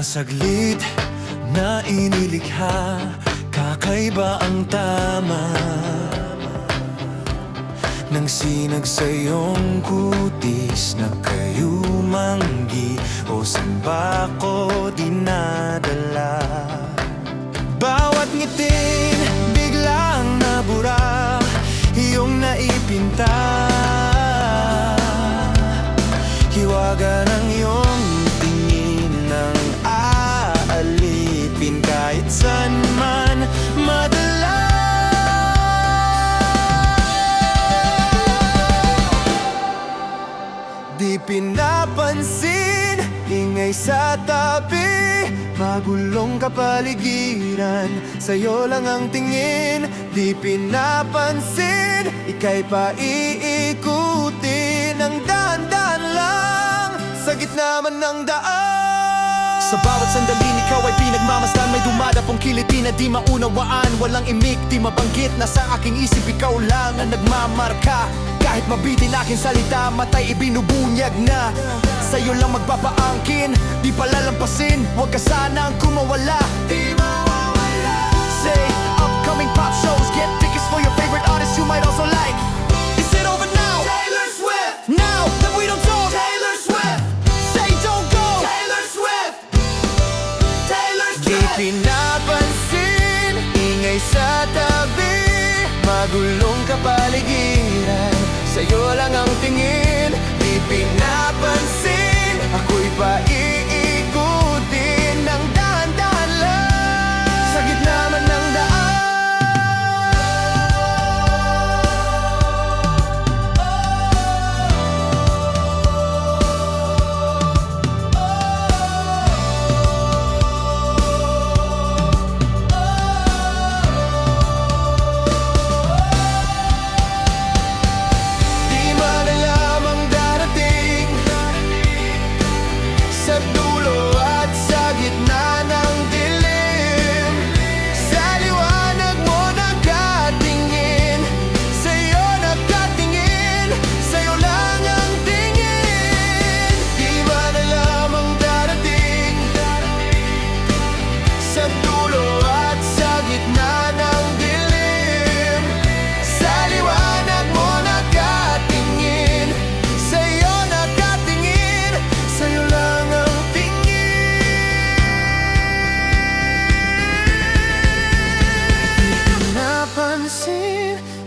saglit na inilikha, kakaiba ang tama nang sinag sa iyong kutis na kayo manggi o saan ba ko dinadala. Bawat ngiting biglang nabura, iyong naipinta, hiwaga ng iyong tingin ng aalipin kahit saan man madala. Di pinapansin, ingay sa tabi, magulong kapaligiran, sa'yo lang ang tingin. Di pinapansin, ika'y paiikutin ng dahan-dahan lang, sa gitna man ng daan. Sa bawat sandaling ikaw ay pinagmamasdan, may dumadapong kiliti na di maunawaan. Walang imik, di mabanggit, na sa aking isip ikaw lang ang nagmamarka. Kahit mabitin aking salita, matay ibinubunyag na, sa'yo lang magpapaangkin, di palalampasin. Huwag ka sanang kumawala, di mawawala. Say, upcoming pop shows, get tickets for your favorite artists you might also like. Is it over now? Taylor Swift. Now that we don't talk, Taylor Swift. Say don't go, Taylor Swift. Taylor Swift. Di pinapansin, ingay sa tabi, magulong kapaligiran, sa'yo lang ang tingin. Di pinapansin, ako'y paiikutin ng dahan-dahan lang, sa gitna man ng daan.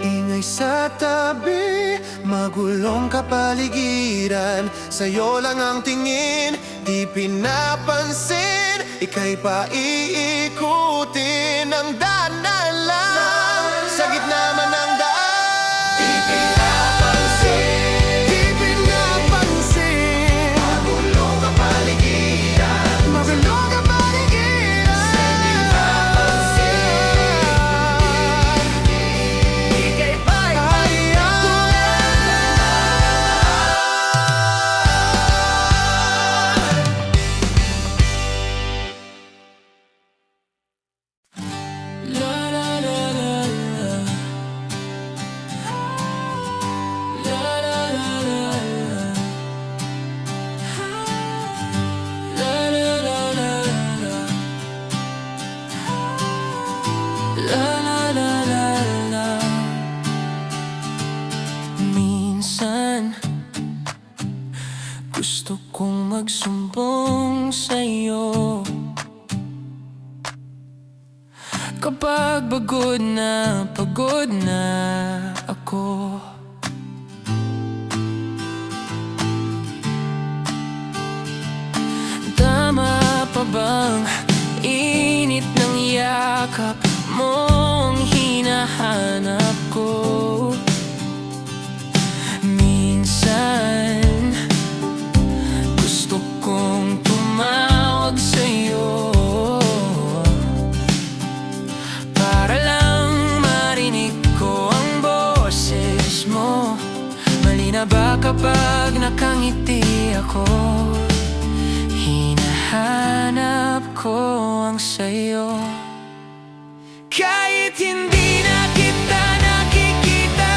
Ingay sa tabi, magulong kapaligiran, sa'yo lang ang tingin. Di pinapansin, ika'y paiikutin ng dahan-dahan lang, sa gitna man ng daan. Di pinapansin, di pinapansin, magulong kapaligiran, magulong kapaligiran, sa gitna gusto kong magsumbong sa'yo kapag pagod na ako. Tama pa bang init ng yakap mong hinahanap ko? Minsan kung tumawag sa'yo para lang marinig ko ang boses mo. Mali na ba kapag nakangiti ako? Hinahanap ko ang sa'yo. Kahit hindi na kita nakikita,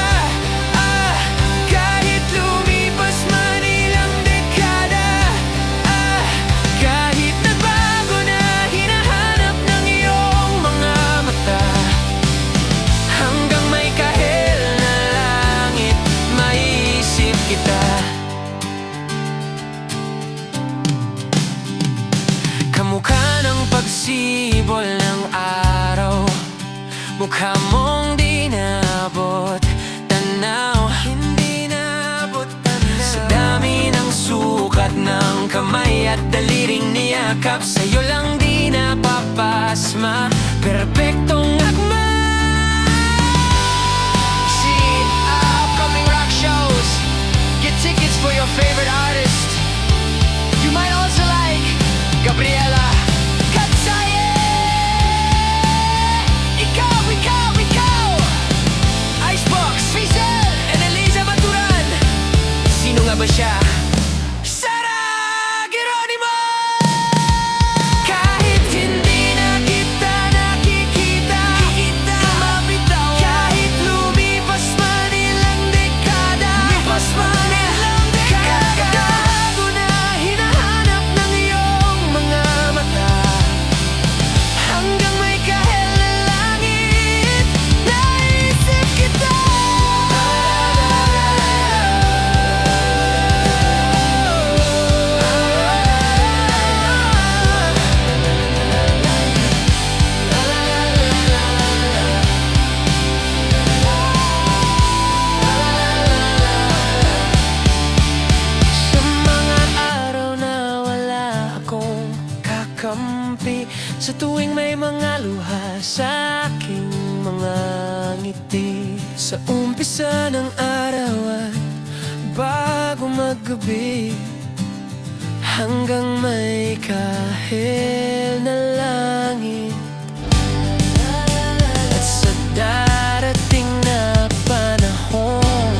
kahit lumipas man ilang dekada, kahit nagbago at daliring niyakap, sa'yo lang di napapasma, perpektong akma. See upcoming rock shows, get tickets for your favorite artist. You might also like Gabriela Katsaye. Ikaw Icebox, Fizel, and Eliza Maturan. Sino nga ba siya? Sara Geronimo! Kahit hindi na kita nakikita, lumapitaw. Kahit lumipas man ilang dekada, kagagago na hinahanap ng iyong mga mata. Hanggang may kahel na langit, naisip kita. Sa mga araw na wala akong kakampi, sa tuwing may mga luha sa aking mga ngiti, sa umpisa ng araw at bago maggabi, hanggang may kahel na langit. At sa darating na panahon,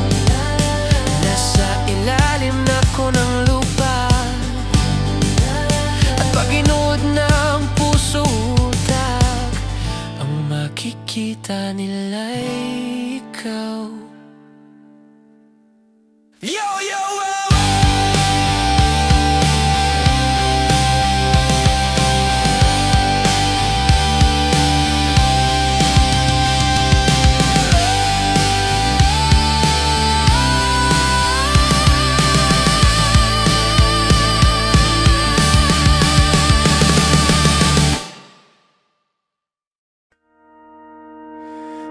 nasa ilalim na ko ng lupa, at pag inuod na ang puso utak, ang makikita nila'y ikaw. Yo, yo, oh, oh.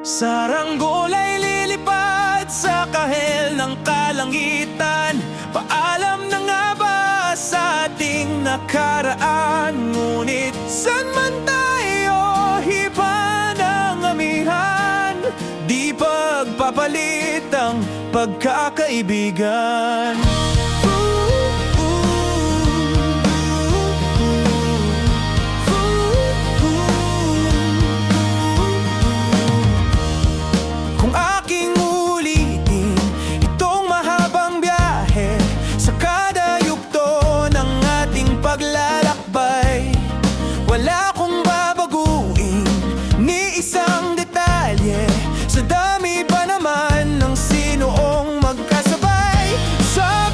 Saranggol ay lilipad sa kahel ng kalangitan. Paalam na nga ba sa ating nakaraan? Ngunit saan man tayo hiba ng amihan, di pagpapalit ang pagkakaibigan. Kung aking ulitin itong mahabang biyahe, sa kada yugto ng ating paglalakbay, wala kong babaguin ni isang detalye, sa dami pa naman ng sinuong magkasabay. Sa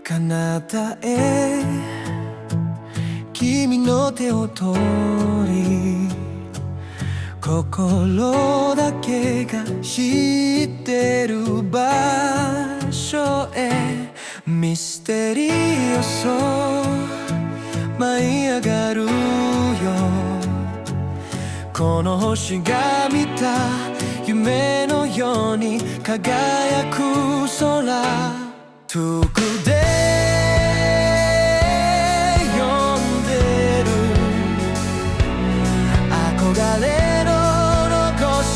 彼方へ君の手を取り心だけが知ってる場所へミステリオソ舞い上がるよこの星が見た夢のように輝く空遠くで呼んでる憧れの残し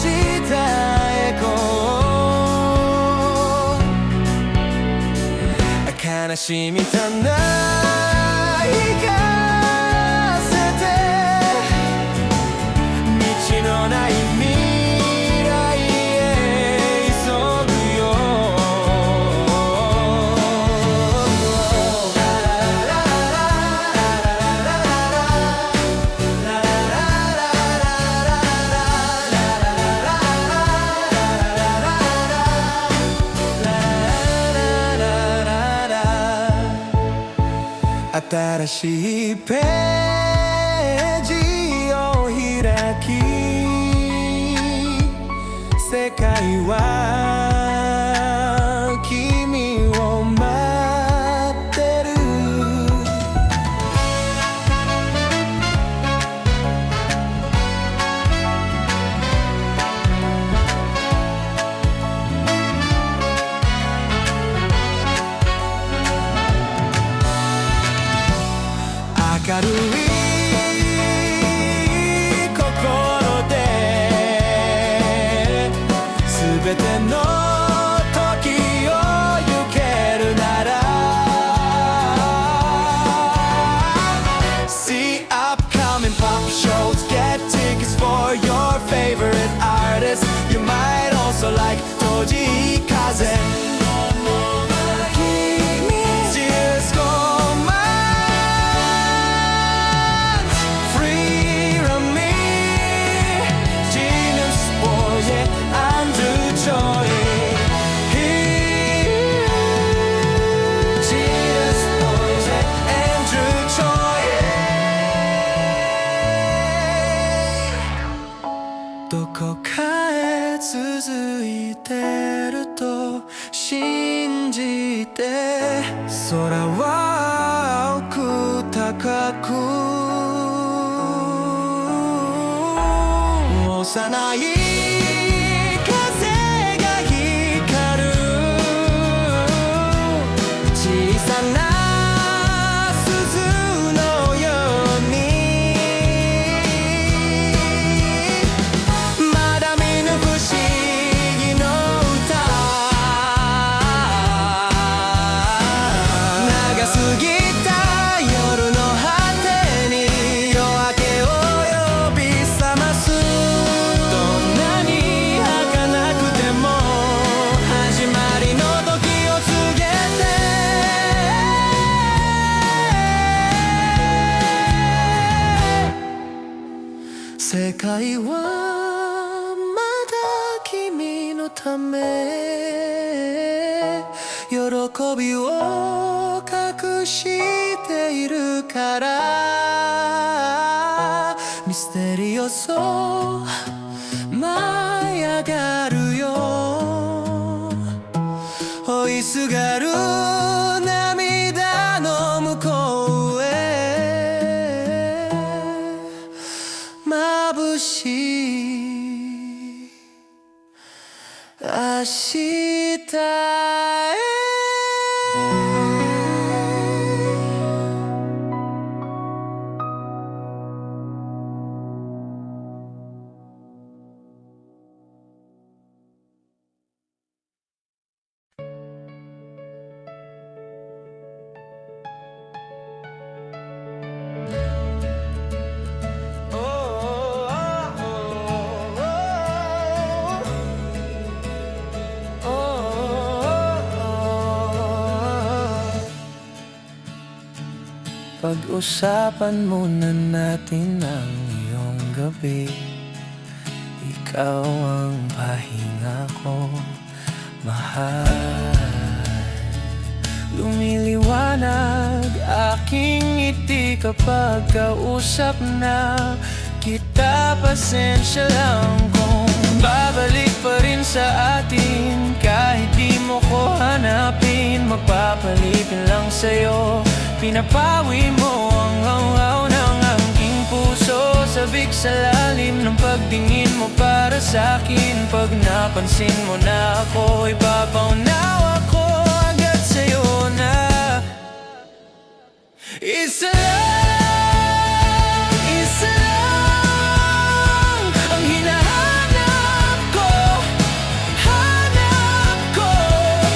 たエコー悲しみたないかせて道のない未来へ急ぐよ新しいページを開き世界は君を待ってる明るい心で全ての時を行けるなら See upcoming pop shows Get tickets for your favorite artists You might also like 閉じ風どこかへ続いてると信じて空は青く高く幼い風が光る小さな鈴のようにまだ見ぬ不思議の歌長すぎた夜の果てに夜明けを呼び覚ますどんなに儚くても始まりの時を告げて世界はまだ君のため喜びを隠しているからミステリオソ舞い上がるよ追いすがる涙の向こうへ眩しい明日へPag-usapan muna natin ang iyong gabi Ikaw ang pahinga ko, mahal Lumiliwanag maliwanag aking ngiti kapag kausap na kita. Pasensya lang kung babalik pa rin sa atin. Kahit di mo ko hanapin, magpapalipin lang sa'yo. Pinapawi mo ang haw ng aking puso. Sabik sa lalim ng pagtingin mo para sa'kin. Pag napansin mo na ako, ipapaunawa ko agad sa'yo na isa lang, isa lang ang hinahanap ko, hanap ko.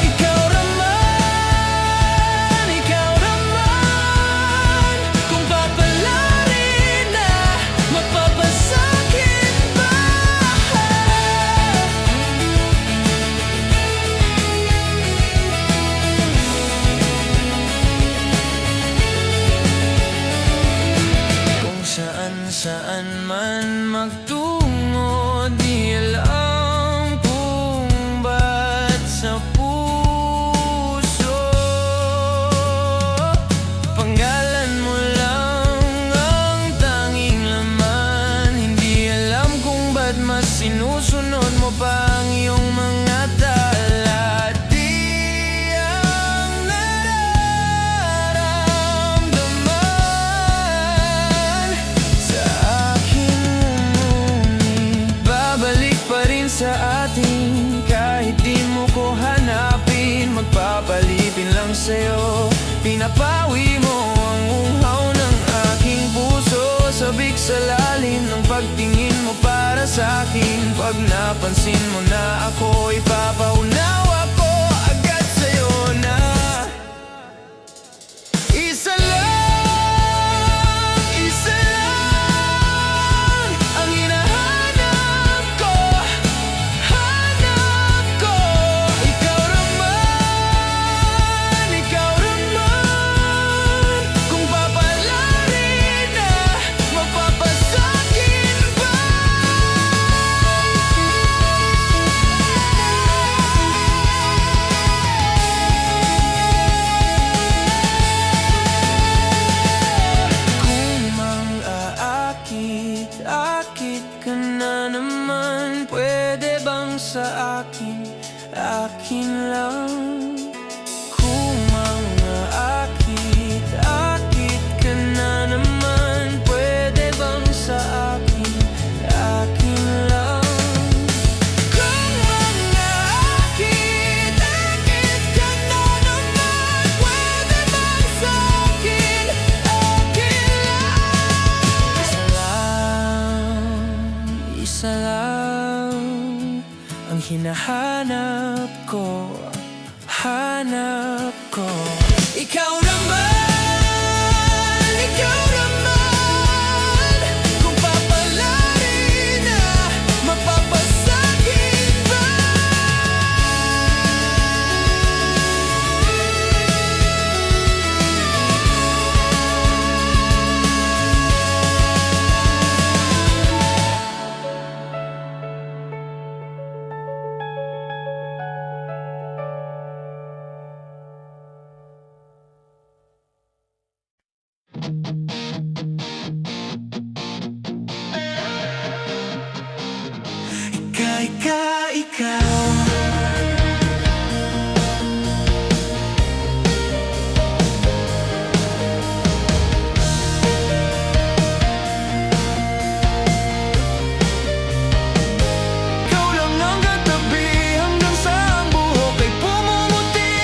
Ikaw naman, ikaw naman. Kung papalarin na, magpapasakit ba? Kung saan man magtungo, di alam kung ba't sa puso pangalan mo lang ang tanging laman. Hindi alam kung ba't mas sinusunod mo pa ang iyong mga tala. Di ang nararamdaman sa aking ngunit babalik pa rin sa atin. Kahit di mo ko hanapin, magpapalipin lang sa'yo. Pinapawi mo ang uhaw ng aking puso. Sabik sa lalim ng pagtingin mo para sa'kin. Pag napansin mo na ako, ipapaunawa ko agad sa'yo na isa lang, isa lang ang hinahanap ko, hanap ko. Ikaw naman, ikaw naman. Kung papalarin na, magpapasakit ba? Kung mang-aakit-akit ka na naman, pwede bang sa akin, akin lang? Kung mang-aakit-akit ka na naman, pwede bang sa akin, akin lang? Kung mang-aakit-akit ka na naman, pwede bang sa akin, akin lang? Isa lang ang hinahanap ko, hanap ko. Ikaw naman, ikaw naman. Kung papalarin na, magpapasakit ba? Ikaw. Ikaw lang ang katabi hanggang sa ang buhok ay pumumuti.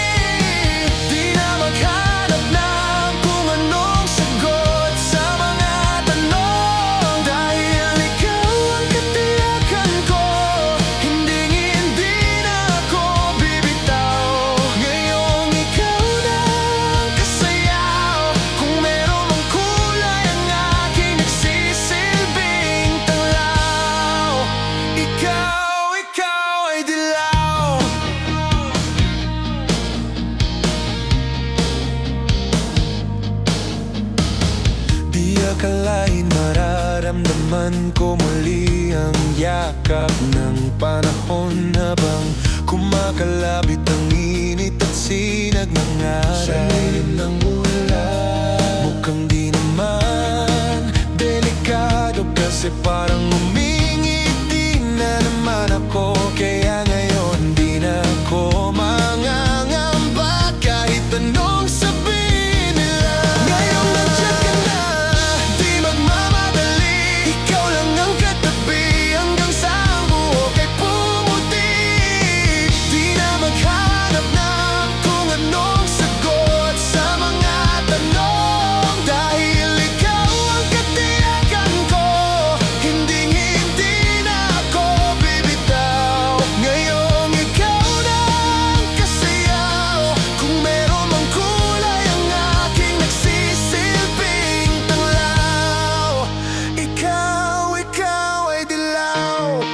Di na maghanap ng kung anong sagot sa mga tanong. Dahil ikaw ang katiyakan ko, hindi na ako bibitaw. Ngayong ikaw na ang kasayaw. Kung meron mang kulay ang aking nagsisilbing tanglaw. Ikaw ay dilaw. Di akalain mararamdaman ko muli ang yakap ng panahon habang kumakalabit ang init at sinag ng araw. Sa lilim ng Kasi parang umingiti na naman ako. Kaya ngayon di na ako mangangamba kahit anong sabihin nila. Ngayon nandiyan ka na, di magmamadali. Ikaw lang ang katabi hanggang sa ang buhok ay pumuti. Di na maghanap na kung anong sagot sa mga tanong. Dahil ikaw ang katiyakan ko, hinding-hindi na ako bibitaw. Ngayong ikaw na ang kasayaw. Kung meron mang kulay ang aking nagsisilbing tanglaw. Ikaw ay dilaw.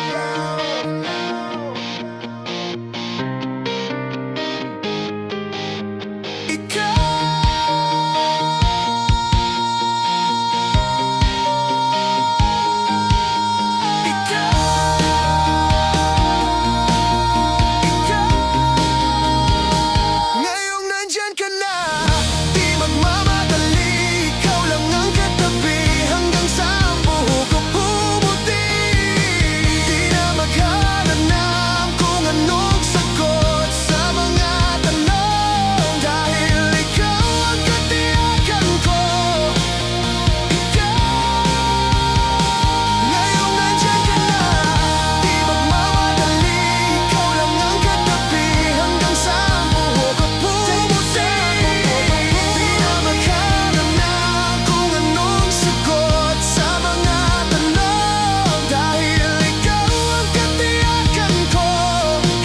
Ngayong nandyan ka na, di magmamadali. Ikaw lang ang katabi hanggang sa ang buhok ko pumuti. Di na maghanap na kung anong sagot sa mga tanong. Dahil ikaw ang katiyakan ko. Ngayong nandyan ka na, di magmamadali. Ikaw lang ang katabi hanggang sa ang buhok ko pumuti. Di na maghanap na kung anong sagot sa mga tanong. Dahil ikaw ang katiyakan ko,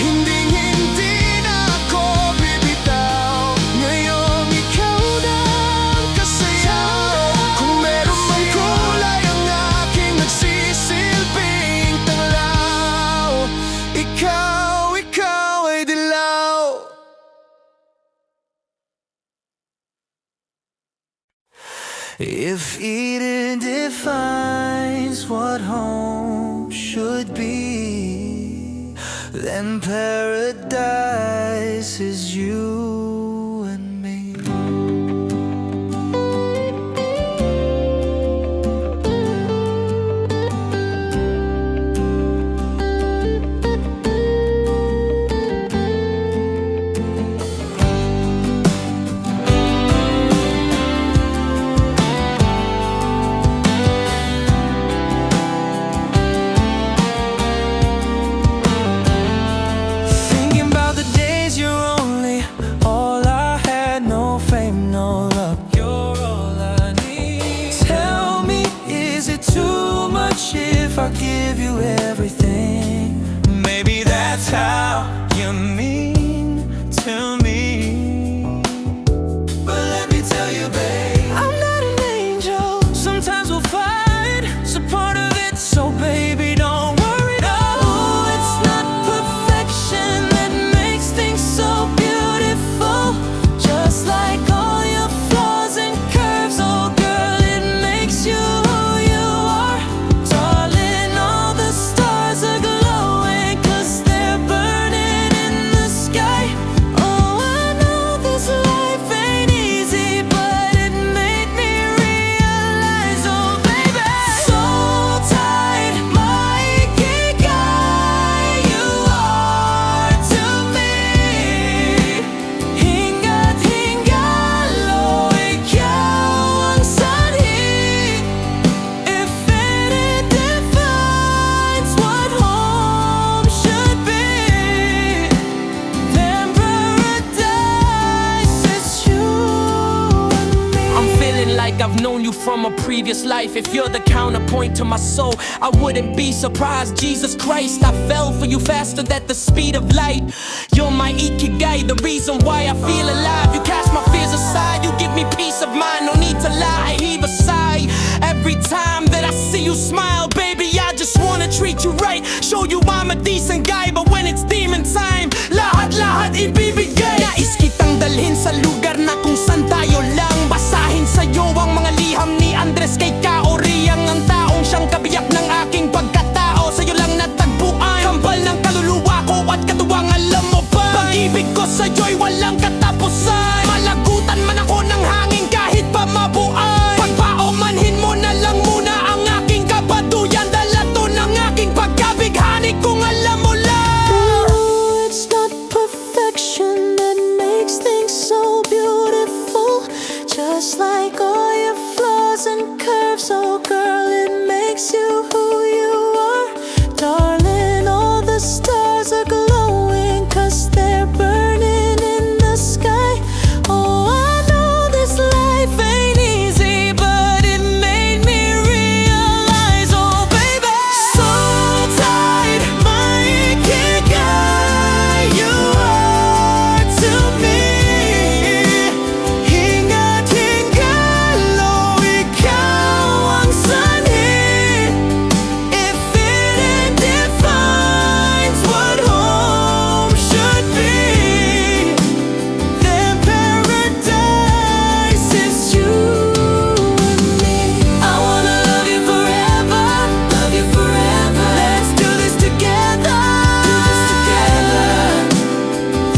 hinding-hindi na ako bibitaw. Ngayong ikaw na ang kasayaw. Kung meron mang kulay ang aking nagsisilbing tanglaw. Ikaw ay dilaw. If Eden defines what home should be, then paradise is you and me. Thinking about the days you're only all I had, no fame, no love. You're all I need. Tell me, is it too much if I give you everything? Maybe that's how you mean to me. But let me tell you, babe, I'm not an angel. Sometimes we'll fight, it's a part of it. So baby, don't worry, no. It's not perfection that makes things so beautiful. Just like all your flaws and curves, oh girl, it makes you who you are. Darling, all the stars are glowing 'cause they're burning in the sky. Oh, I know this life ain't easy, but it made me realize, oh baby, so tight, my guy, you are to me. Hingga't hingalo, ikaw ang sanhi. If it defines what home should be, then paradise is you and me. I'm feeling like I've known you from a previous life. If you're the counterpoint to my soul, I wouldn't be surprised. Jesus Christ, I fell for you faster than the speed of light. You're my ikigai, the reason why I feel alive. You cast my fears aside, you give me peace of mind. No need to lie, heave a sigh every time that I see you smile. Baby, I just wanna treat you right, show you I'm a decent guy. But when it's demon time, lahat ibibigay. Nais kitang dalhin sa lugar na kung saan tayo lang. Basahin sa'yo ang mga liham ni Andres kay Kaoriang, ang taong siyang kabiyak ng aking pagkatao. Sa'yo lang natagpuan, kambal ng kaluluwa ko at katuwang, alam mo ba? Pag-ibig ko sa'yo'y walang katapusan. Malagutan man ako ng hangin kahit pa mabuan. Pagpaumanhin mo na lang muna ang aking kabaduyan. just like all your flaws and curves. Oh girl, it makes you who you are. Darling, all the stars are glowing 'cause they're burning in the sky. Oh, I know this life ain't easy, but it made me realize, oh baby, so tight, my ikigai, you are to me. Hinga't hingalo, ikaw ang sanhi. If it defines what home should be, then paradise is you and me. I wanna love you forever, love you forever. Let's do this together,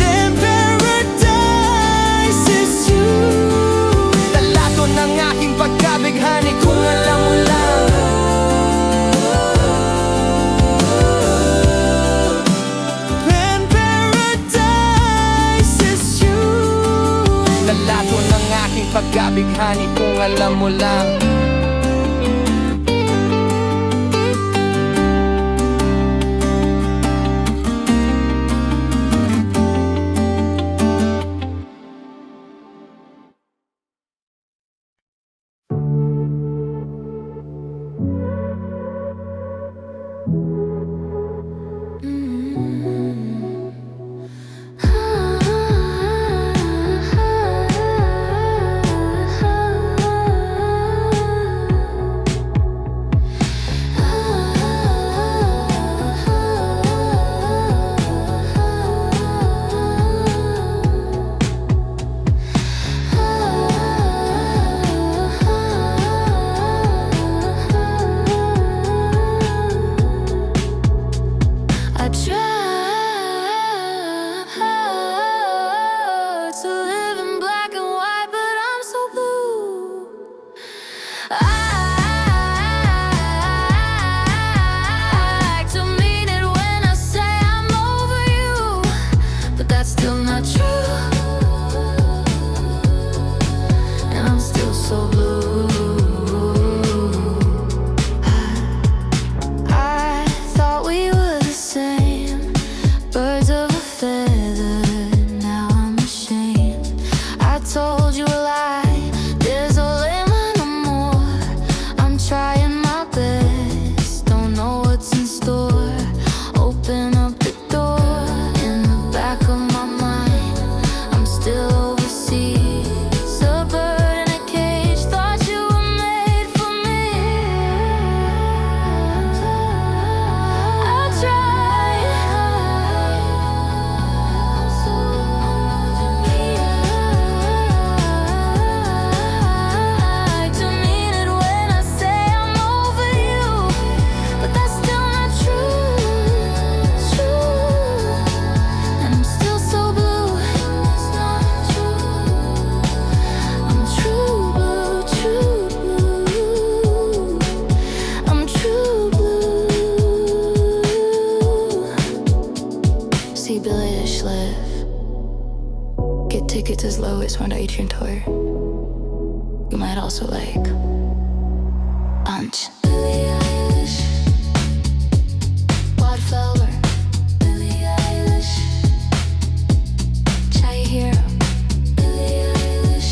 then paradise is you. Dalato ng aking pagkabighani kung alam mo lang. Then paradise is you. Dalato ng aking pagkabighani kung alam mo lang. I tried to live in black and white, but I'm so blue. I like to mean it when I say I'm over you, but that's still not true. And I'm still so blue. I thought we were the same, birds of a feather. Now I'm ashamed. I told you a lie. There's no limit no more. I'm trying my best. Don't know what's in store. Open up the door. In the back of my mind, I'm still overseas. A bird in a cage. Thought you were made for me. I tried to mean it when I say I'm over you, but that's still not true. And I'm still so blue. It's not true. I'm true blue, true blue. I'm true blue. See Billie Eilish live. Get tickets as low as $1 Adrian tour. You might also like Punch. Billie Eilish. Wildflower. Billie Eilish. Chai Hero. Billie Eilish.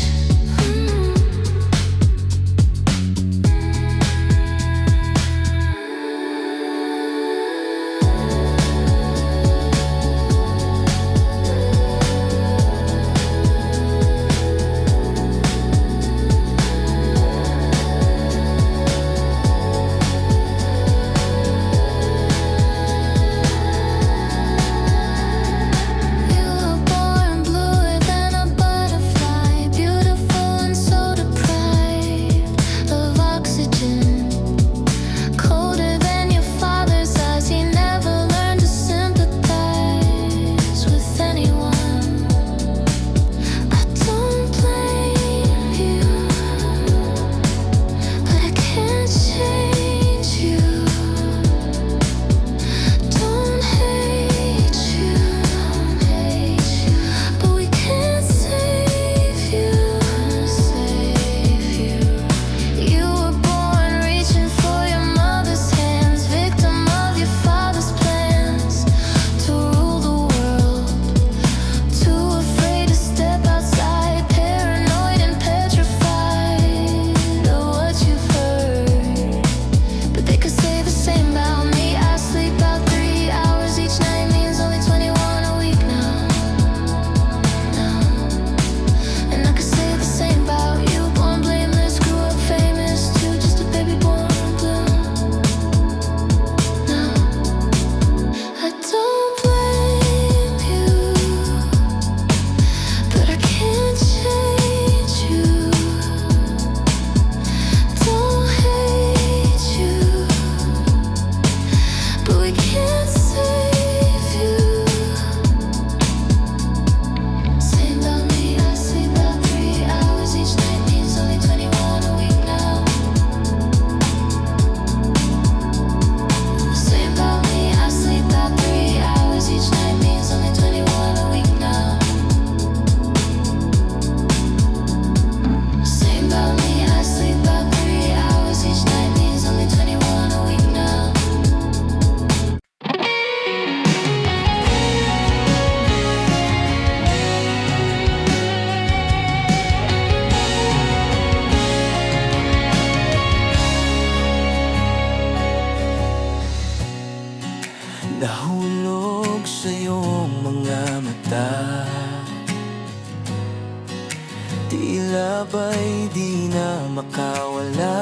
ay di na makawala.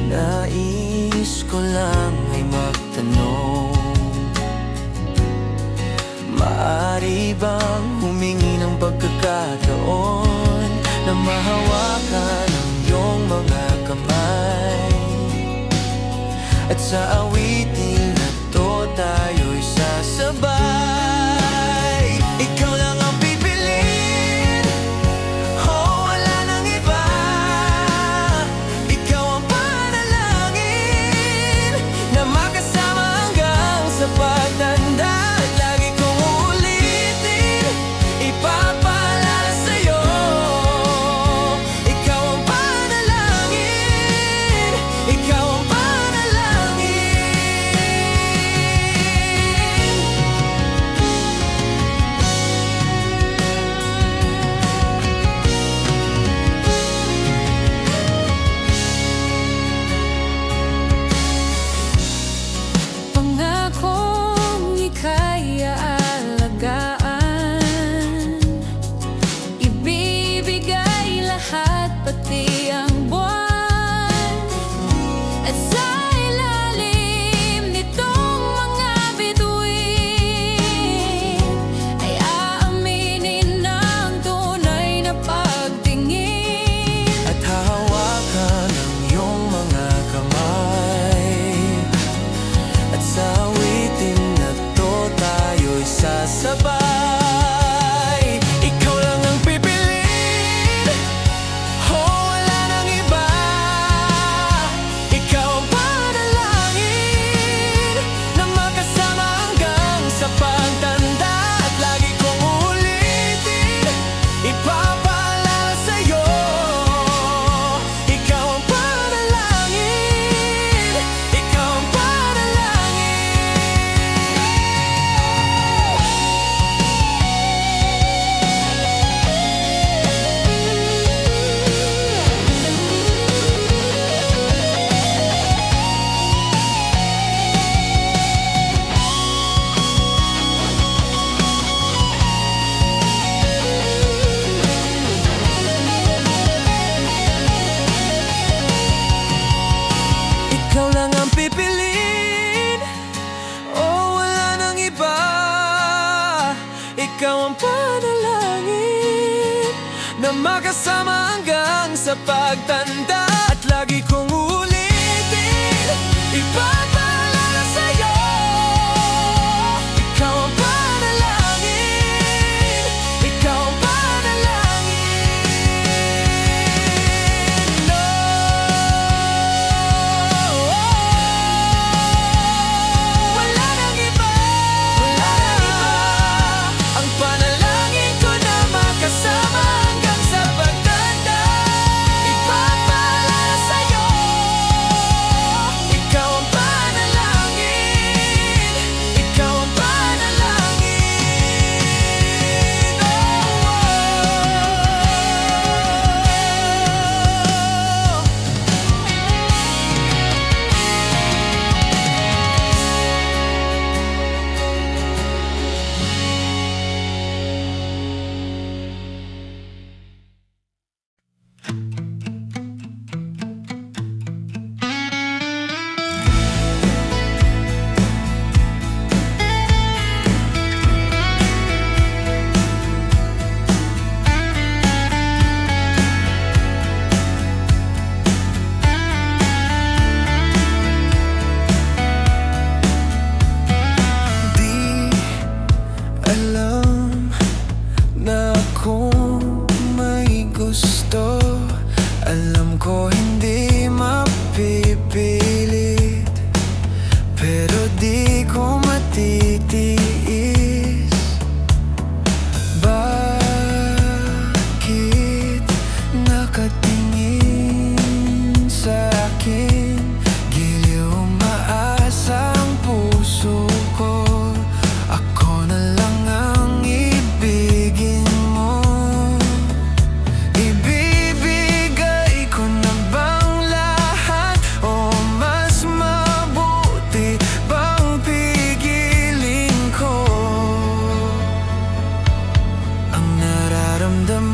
Nais ko lang ay magtanong, maaari bang humingi ng pagkakataon na mahawakan ang iyong mga kamay? At sa awitin na to tayo'y sasabay. Ikaw lang ang pipiliin, oh wala nang iba. Ikaw ang panalangin na makasama hanggang sa pagtanda. At lagi kong uulitin, ipapaalala sa'yo. Ikaw ang panalangin, ikaw ang panalangin. Pangakong ika'y aalagaan, ibibigay lahat pati ang buwan. At sa ilalim nitong mga bituin ay aaminin ng tunay na pagtingin. At hahawakan ang iyong mga kamay. At sa awitin na to tayo'y sasabay. Ikaw lang ang pipiliin, oh wala nang iba. Ikaw ang panalangin na makasama hanggang sa pagtanda. At lagi kong uulitin, ipapaalala sa'yo. Ikaw ang panalangin, ikaw ang Ikaw lang ang pipiliin, oh wala nang iba. Ikaw ang panalangin na makasama hanggang sa pagtanda. At lagi kong uulitin, ipapaalala sa'yo. Ikaw ang panalangin, ikaw ang panalangin. No. Wala nang iba, wala nang iba. Ang panalangin ko na makasama hanggang sa pagtanda. Ipapaalala sa'yo, ikaw ang panalangin.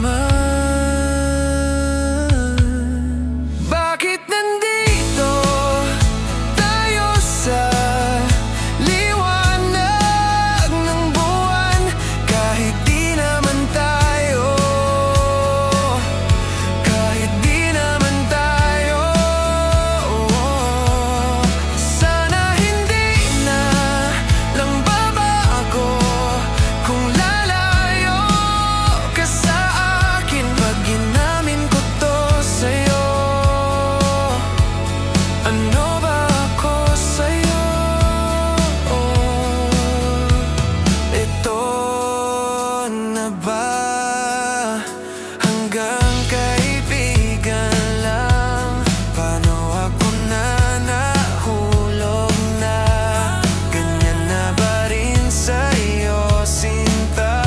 Bakit nandito tayo sa liwanag ng buwan kahit di naman tayo, kahit di naman tayo? Sana hindi na lang babago kung lalayo ka sa akin pag inamin ko to sa'yo. Ano ba ako sa'yo? Ito na ba? Hanggang kaibigan lang? Paano ako na nahulog na? Ganyan na ba rin sa'yo, sinta?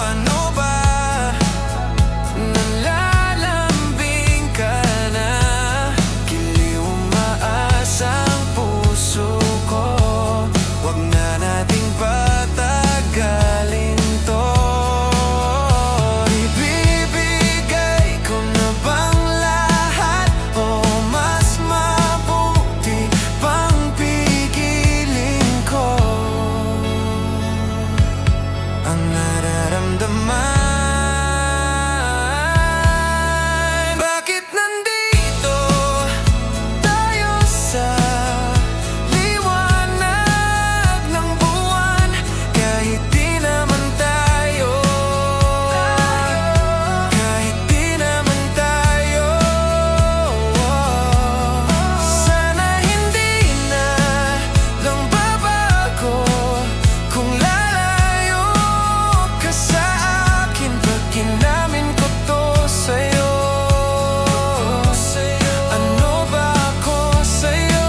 Ano ba? Nalalambing ka na, giliw umaas ang puso ko. Huwag na nating patagalin to. Ibibigay ko na bang lahat o mas mabuti pang pigilin ko ang nararamdaman? Bakit nandito tayo sa liwanag ng buwan kahit di naman tayo, kahit di naman tayo? Sana hindi na lang babago kung lalayo ka sa akin pag inamin ko to sa'yo. Ano ba ako sa'yo?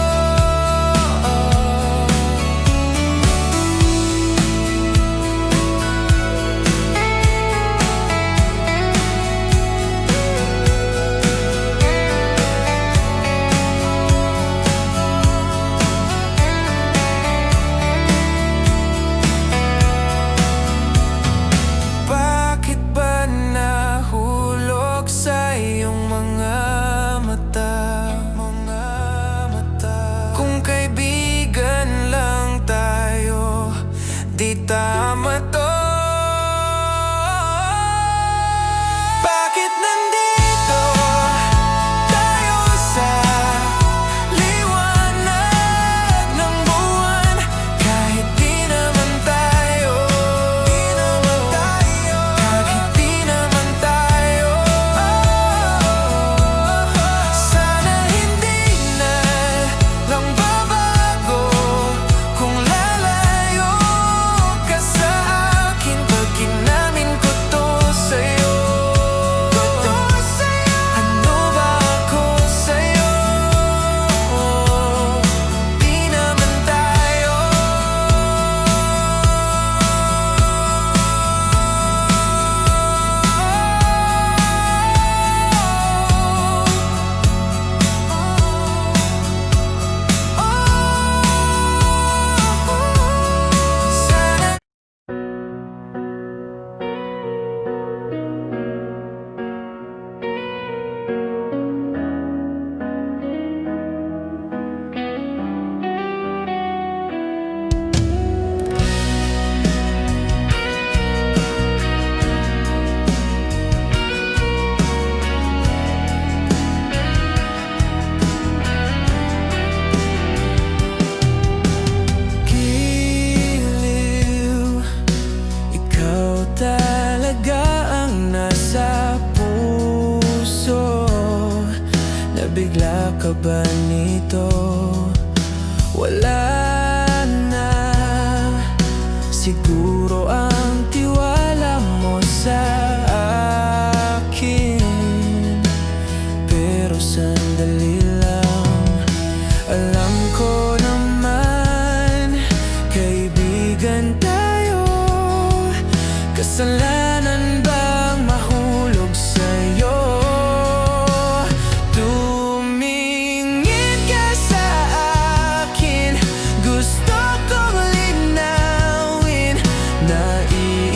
Bakit ba nahulog sa iyong mga mata? Kung kaibigan lang tayo, di tama to. Bakit nandito tayo sa liwanag ng buwan kahit di naman tayo, kahit di naman tayo? Sana hindi na lang babago kung lalayo ka sa akin pag inamin ko to sa'yo. Ano ba ako sa'yo? Di naman tayo. Sana giliw, ikaw talaga ang nasa puso. Nabigla ka ba nito? Wala na siguro ang tiwala mo sa akin. Pero sandali lang, alam ko naman kaibigan tayo. Kasalanan bang mahulog sa'yo? Tumingin ka sa akin, gusto kong linawin. Naiiyak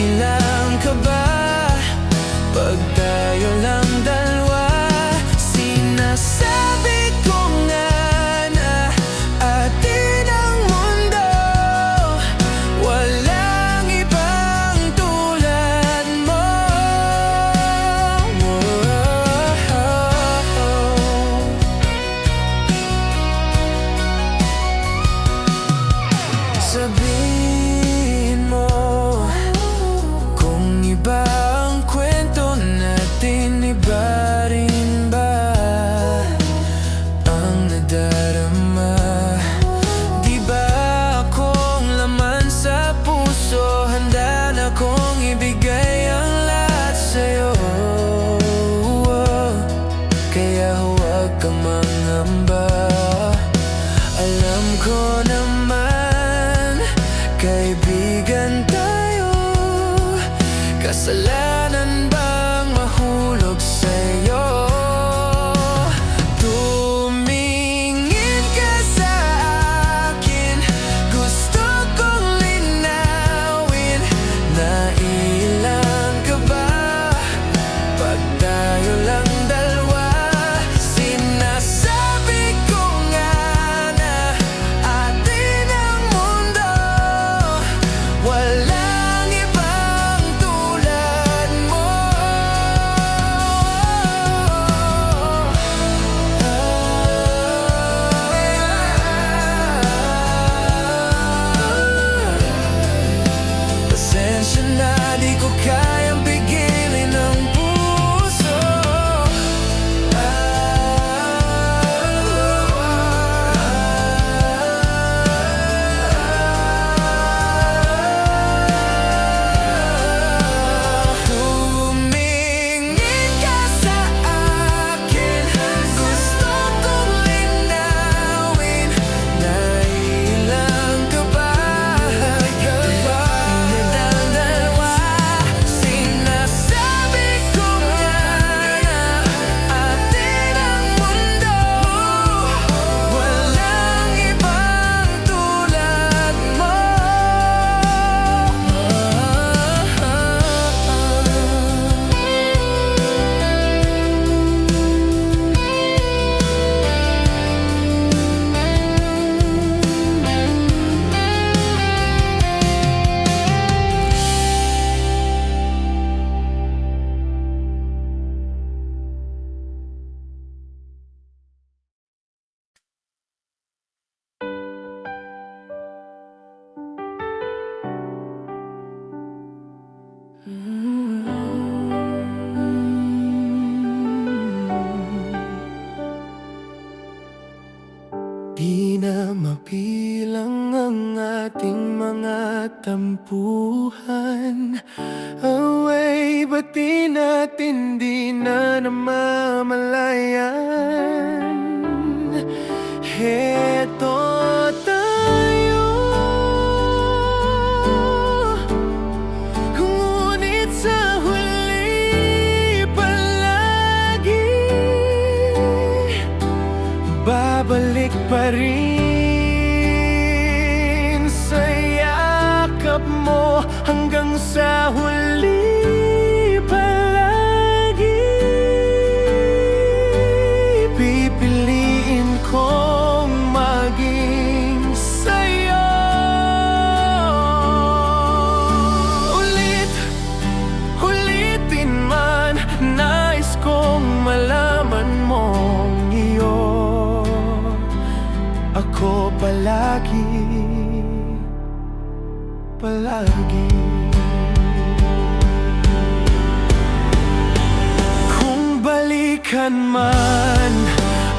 tampuhan. Away, ba't di natin di na namamalayan? Heto tayo, ngunit sa huli palagi babalik pa rin sa yakap mo hanggang sa huli palagi. Pipiliin kong maging sa'yo. Ulitin man, nais kong malaman mong iyon ako palagi, palagi. Kung balikan man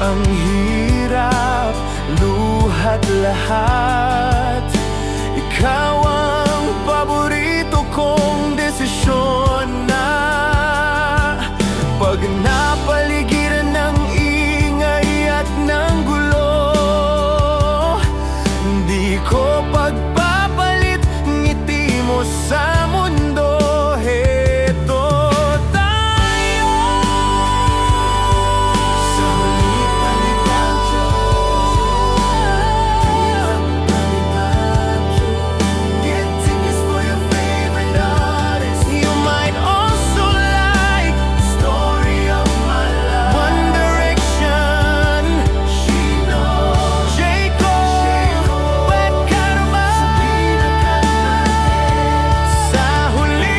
ang hirap, luhat lahat, ikaw ang paborito kong desisyon na. Pag napaligiran ng ingay at ng gulo, di ko pagpapalit ngiti mo sa mundo. Heto tayo sa huli paligado. Get tickets for your favorite artist. You might also like the story of my life. One Direction, J. Cole, Wet Carma. Sa huli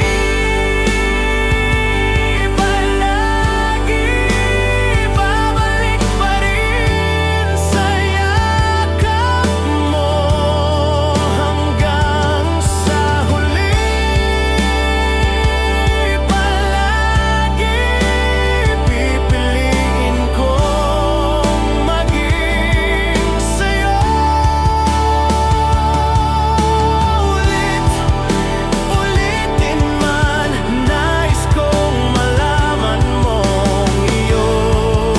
palagi babalik pa rin sa yakap mo hanggang sa huli palagi. Pipiliin kong maging sa'yo. Ulitin man, nais kong malaman mong iyon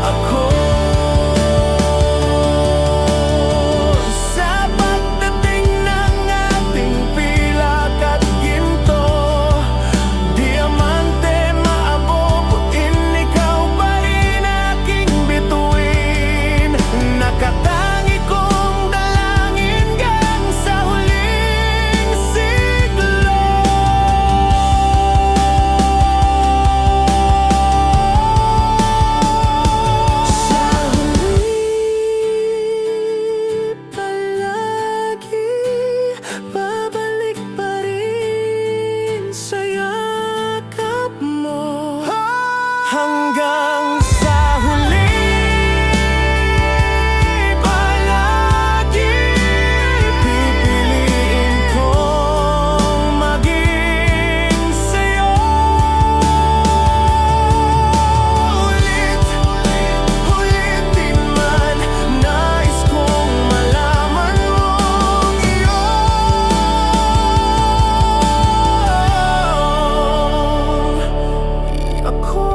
ako. Sa pagdating ng ating pilak at ginto, diamante maabog, ikaw pa rin aking bituin. Nakatangi kong dalangin hanggang sa huling siglo. Sa huli palagi babalik pa rin sa yakap mo hanggang sa huli palagi. Pipiliin kong maging sa'yo. Ulitin man, nais kong malaman mong iyon ako.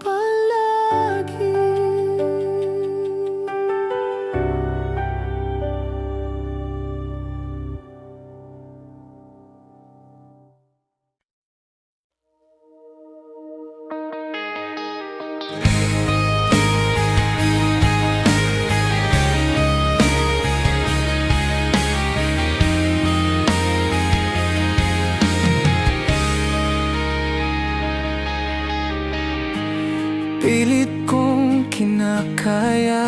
Palagi. Pilit kong kinakaya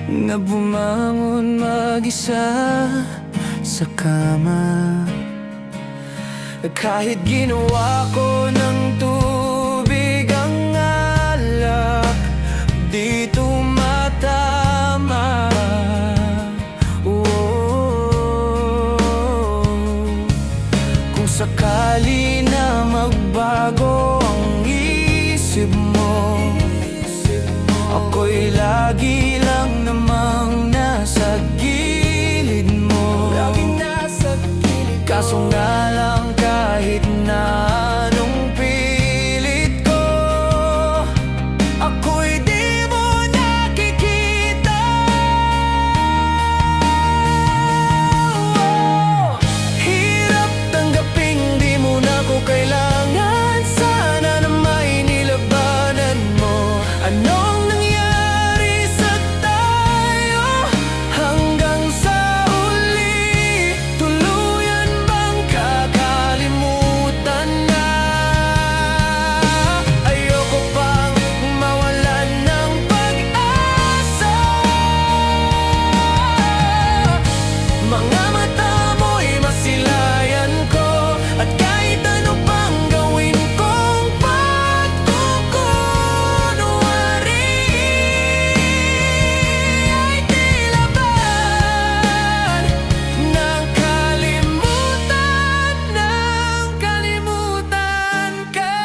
na bumangon mag-isa sa kama. Kahit ginawa ko ng tubig ang alak, di tumatama. Kung sakali na magbago ang isip mo, Ako'y lagi lang namang nasa gilid mo. Laging nasa gilid ko. Kaso nga lang kahit na anong pilit ko, ako'y di mo nakikita. Hirap tanggaping di mo na ko kailangan. Sana na may nilabanan mo. Anong nangyari sa tayo hanggang sa uli? Tuluyan bang kakalimutan na? Ayoko pang mawalan ng pag-asa. Mga mata mo'y masilayan ko, at kahit ano pang gawin kong pagkukunwari, ay tila ba ng kalimutan ka.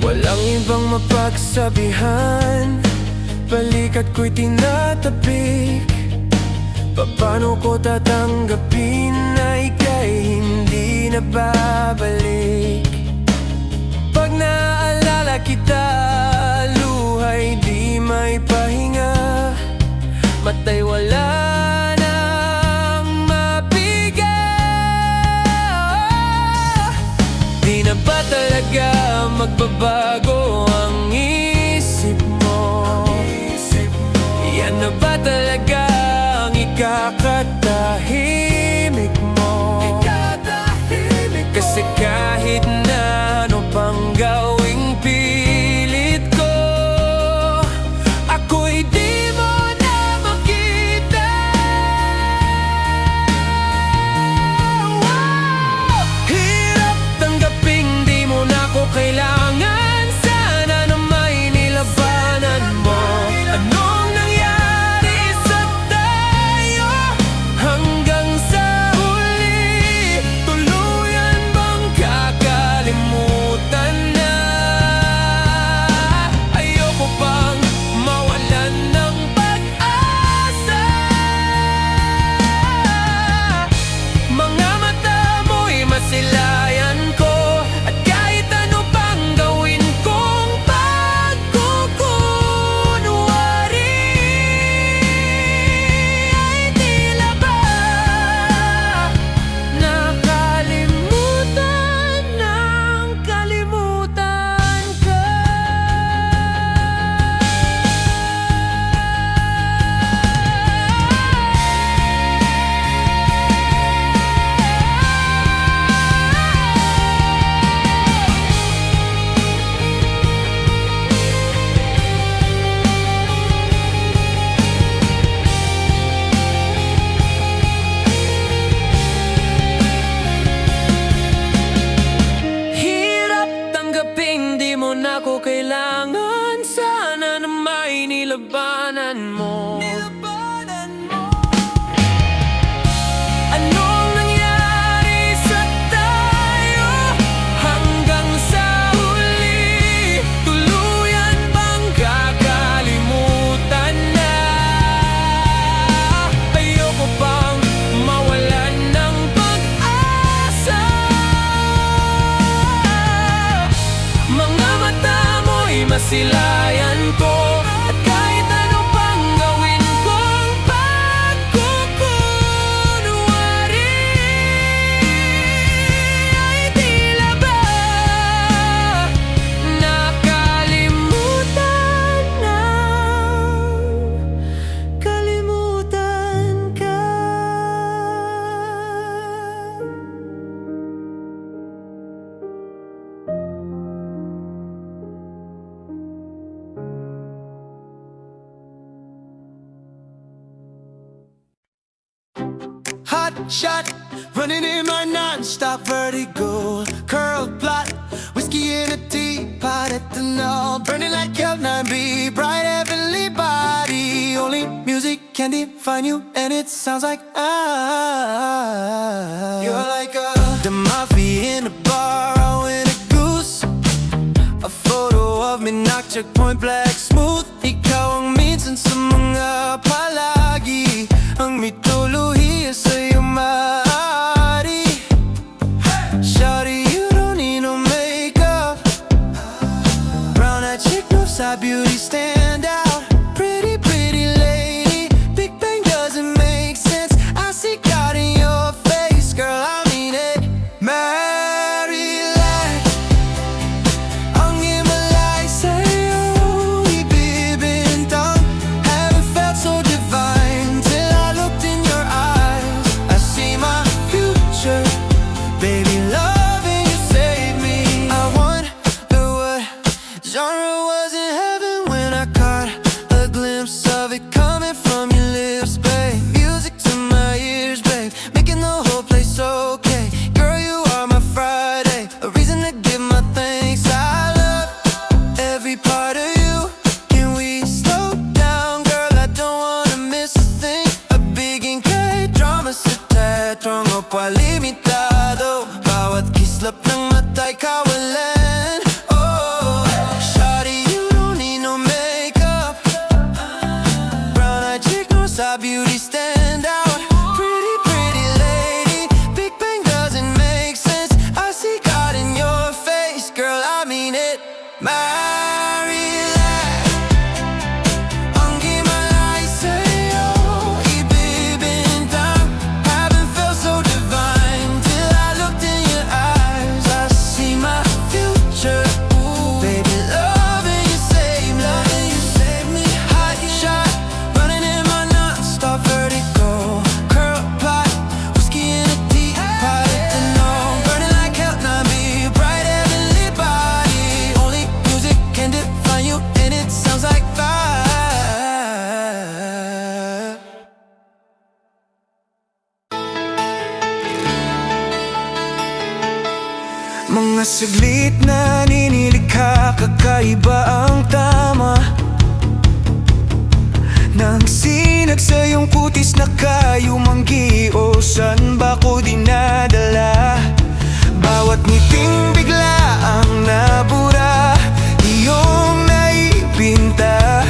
Walang ibang mapagsabihan, balikat ko'y tinatapik. Paano ko tatanggapin na ika'y hindi na babalik? Pag naaalala kita, luha'y di may pahinga. Mata'y wala nang mapiga. Di na ba talaga magbabago ang isip mo? Yan na ba talaga ang ikakatahimik mo? Kasi kahit na ano pang gawing pilit ko, ako'y di mo na makita. Hirap tanggaping di mo na ko kailangan. Sana na may nilabanan mo. Anong nangyari sa tayo hanggang sa huli? Tuluyan bang kakalimutan na? Ayoko pang mawalan ng pag-asa. Mga mata mo'y masilayan ko, at kahit ano pang gawin kong pagkukunwari, ay tila ba nakalimutan ng kalimutan ka. Hirap tanggaping di mo na ko kailangan. Sana na may nilabanan mo. Anong nangyari sa tayo hanggang sa huli? Tuluyan bang kakalimutan na? Ayoko pang mawalan ng pag-asa. Mga mata mo'y masilayan ko, at kahit ano pang gawin kong pagkukunwari, ay tila ba nakalimutan ng kalimutan ka. Hot shot, running in my non-stop vertigo. Curled plot, whiskey in a teapot, ethanol, burning like L9B. Bright heavenly body, only music can define you, and it sounds like You're like the mafia in a bar, oh, in a Checkpoint black smooth, ikaw ang minsan sa mga palagi. Ang mitolohiya sa'yo maaari. Shawty, you don't need no makeup. Brown-eyed chick knows how beauty stand out. Pretty, pretty lady, Big Bang doesn't make sense. I see God in your face, girl, I mean it. Mary like ang Himalay sa'yo, ibibintang. Haven't felt so divine till I looked in your eyes. I see my future, baby, loving you save me. I wonder what genre was in heaven when I caught a glimpse of it coming from your lips, babe. Music to my ears, babe, making the whole place okay. Girl, you are my Friday, a reason to give my thanks. I love every part of you. Can we slow down, girl? I don't wanna miss a thing. A big ink drama sa tetrong o palimitado. Bawat kislap ng mata'y kawalan. Oh, shawty, you don't need no makeup. Brown-eyed chick knows how beauty stand out. Pretty, pretty lady, Big Bang doesn't make sense. I see God in your face, girl, I mean it. Maryland, ang Himalay sa'yo, ibibintang. Haven't felt so divine till I looked in your eyes. I see my future, ooh, baby, loving you save me. Hot shot, running in my non-stop vertigo. Curl plot, whiskey in a teapot, to know. Burning like hell, not me, bright heavenly body. Only music can define you, and it sounds like fire. Mga saglit na ninilikha, kakaiba ang tama. Nang sinag sa iyong kutis na kayumanggi, o saan ba ko dinadala? Bawat ngiting bigla ang nabura, iyong naipinta.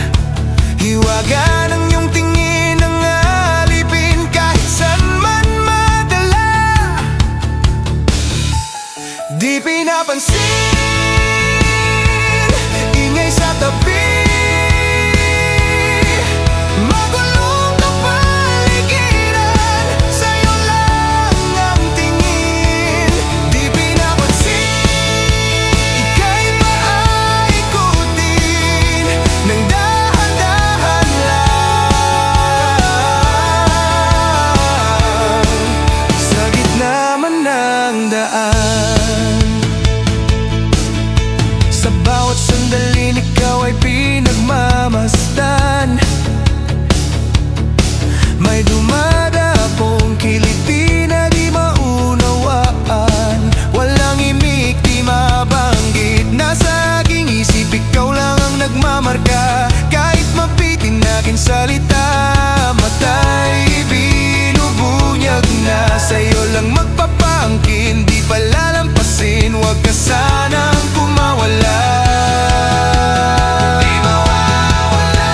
Hiwaga ng iyong tingin ang alipin, kahit saan man madala. Di pinapansin, ingay sa tabi. Magulong kapaligiran, sa'yo lang ang tingin. Di pinapansin, ika'y maaikutin nang dahan-dahan lang. Sa gitna man ng daan, sa bawat sandali ikaw ay pinagmamasdan. May dumadapong kiliti na di maunawaan. Walang imik, di mabanggit. Nasa aking isip, ikaw lang ang nagmamarka. Kahit mabitin aking salita, mata'y binubunyag na. Sa'yo lang magpapangkin, di palalampasin. Huwag ka sanang kumawala. Di mawawala.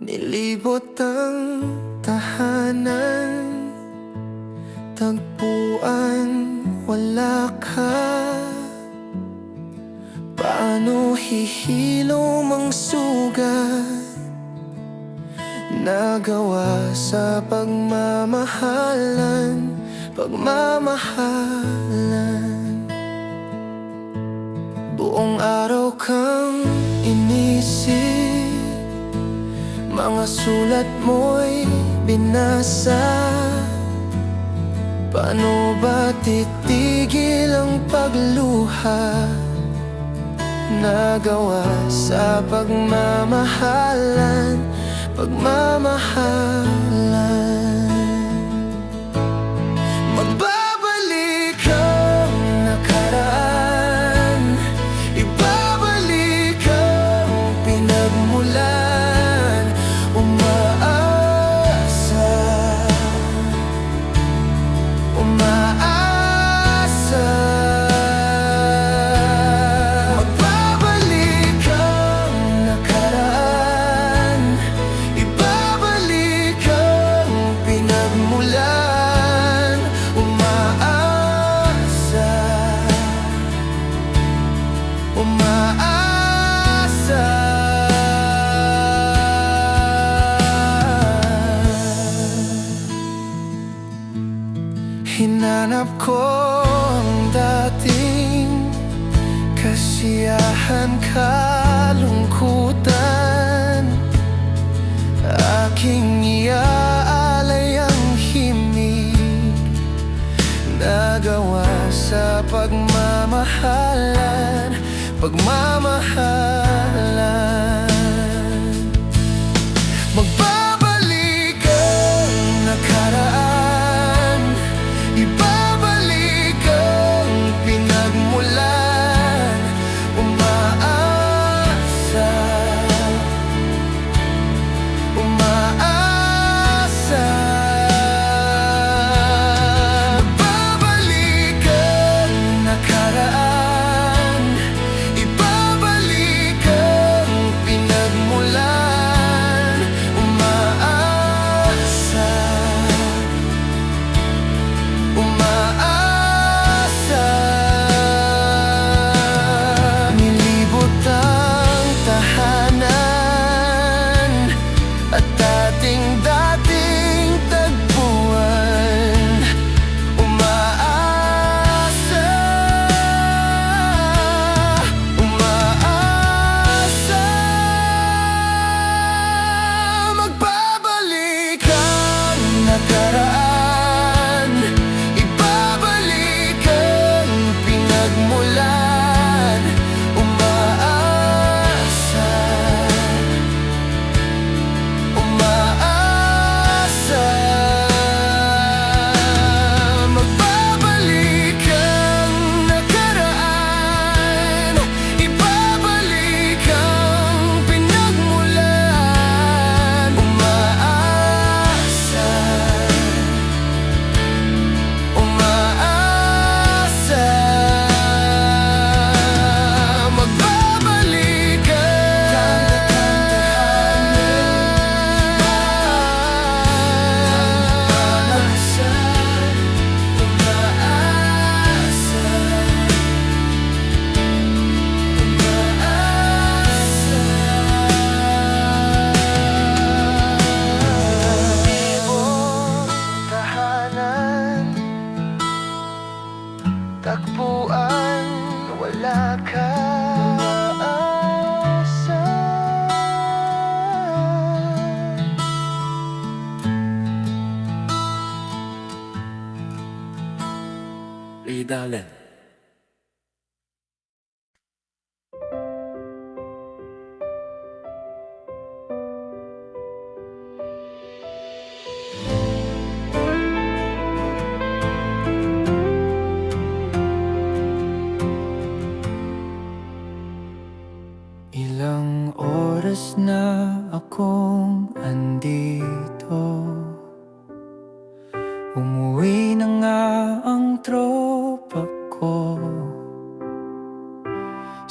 Nilibot ang tahanan, tagpuan, wala ka. Paano hihilom ang sugat nagawa sa pagmamahalan, pagmamahalan. Buong araw kang inisip, mga sulat mo'y binasa. Paano ba titigil ang pagluha nagawa sa pagmamahalan, pagmamahalan? Magbabalik ang nakaraan, ibabalik ang pinagmulan. Umaasa, umaasa. Magbabalik ang nakaraan, ibabalik ang pinagmulan. Umaasa, umaasa. Hinanap ko ang dating kasiyahan, kalungkutan. Aking iaalay ang himig nagawa sa pagmamahalan, pagmamahalan. Magbabalik ang nakaraan, ibabalik ang pinagmulan. Umaasa, umaasa. Magbabalik ang nakaraan, ibabalik ang pinagmulan. Umaasa, umaasa. Nilibot ang tahanan at dating tagpuan. Umaasa, umaasa. Magbabalik ang nakaraan, ibabalik ang pinagmulan. Umaasa, umaasa. Magbabalik ang nakaraan, ibabalik ang pinagmulan. Umaasa, umaasa. Magbabalik tahanan, tagpuan, wala ka. Umaasa, Idalen.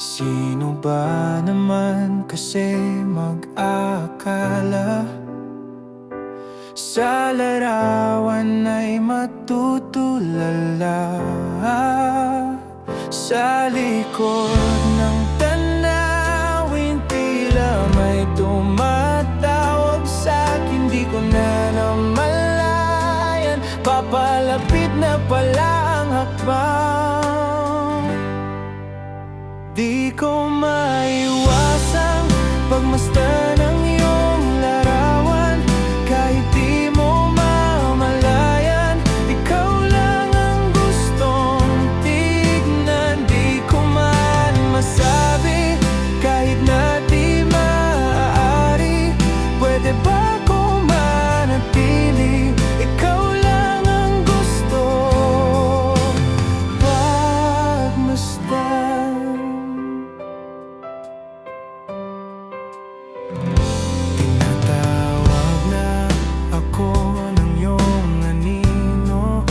Sino ba naman kasi mag-akala sa larawan ay matutulala? Sa likod ng tanawin tila may tumatawag sa'kin. Di ko na namalayan, papalapit na pala ang hakbang. Di ko maiwasang pagmasdan ang iyong larawan. Kahit di mo mamalayan, ikaw lang ang gustong tignan. Di ko man masabi, kahit na di maaari, pwede ba ko manatili? Ikaw lang ang gusto pagmasdan. Tinatawag na ako ng iyong anino,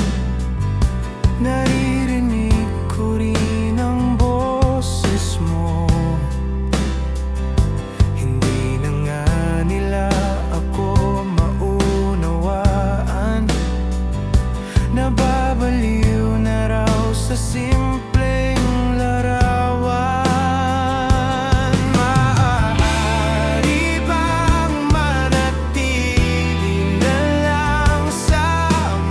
naririnig ko rin ang boses mo. Hindi na nga nila ako maunawaan, nababaliw na raw sa simpleng larawan. Maaari bang manatili na lang sa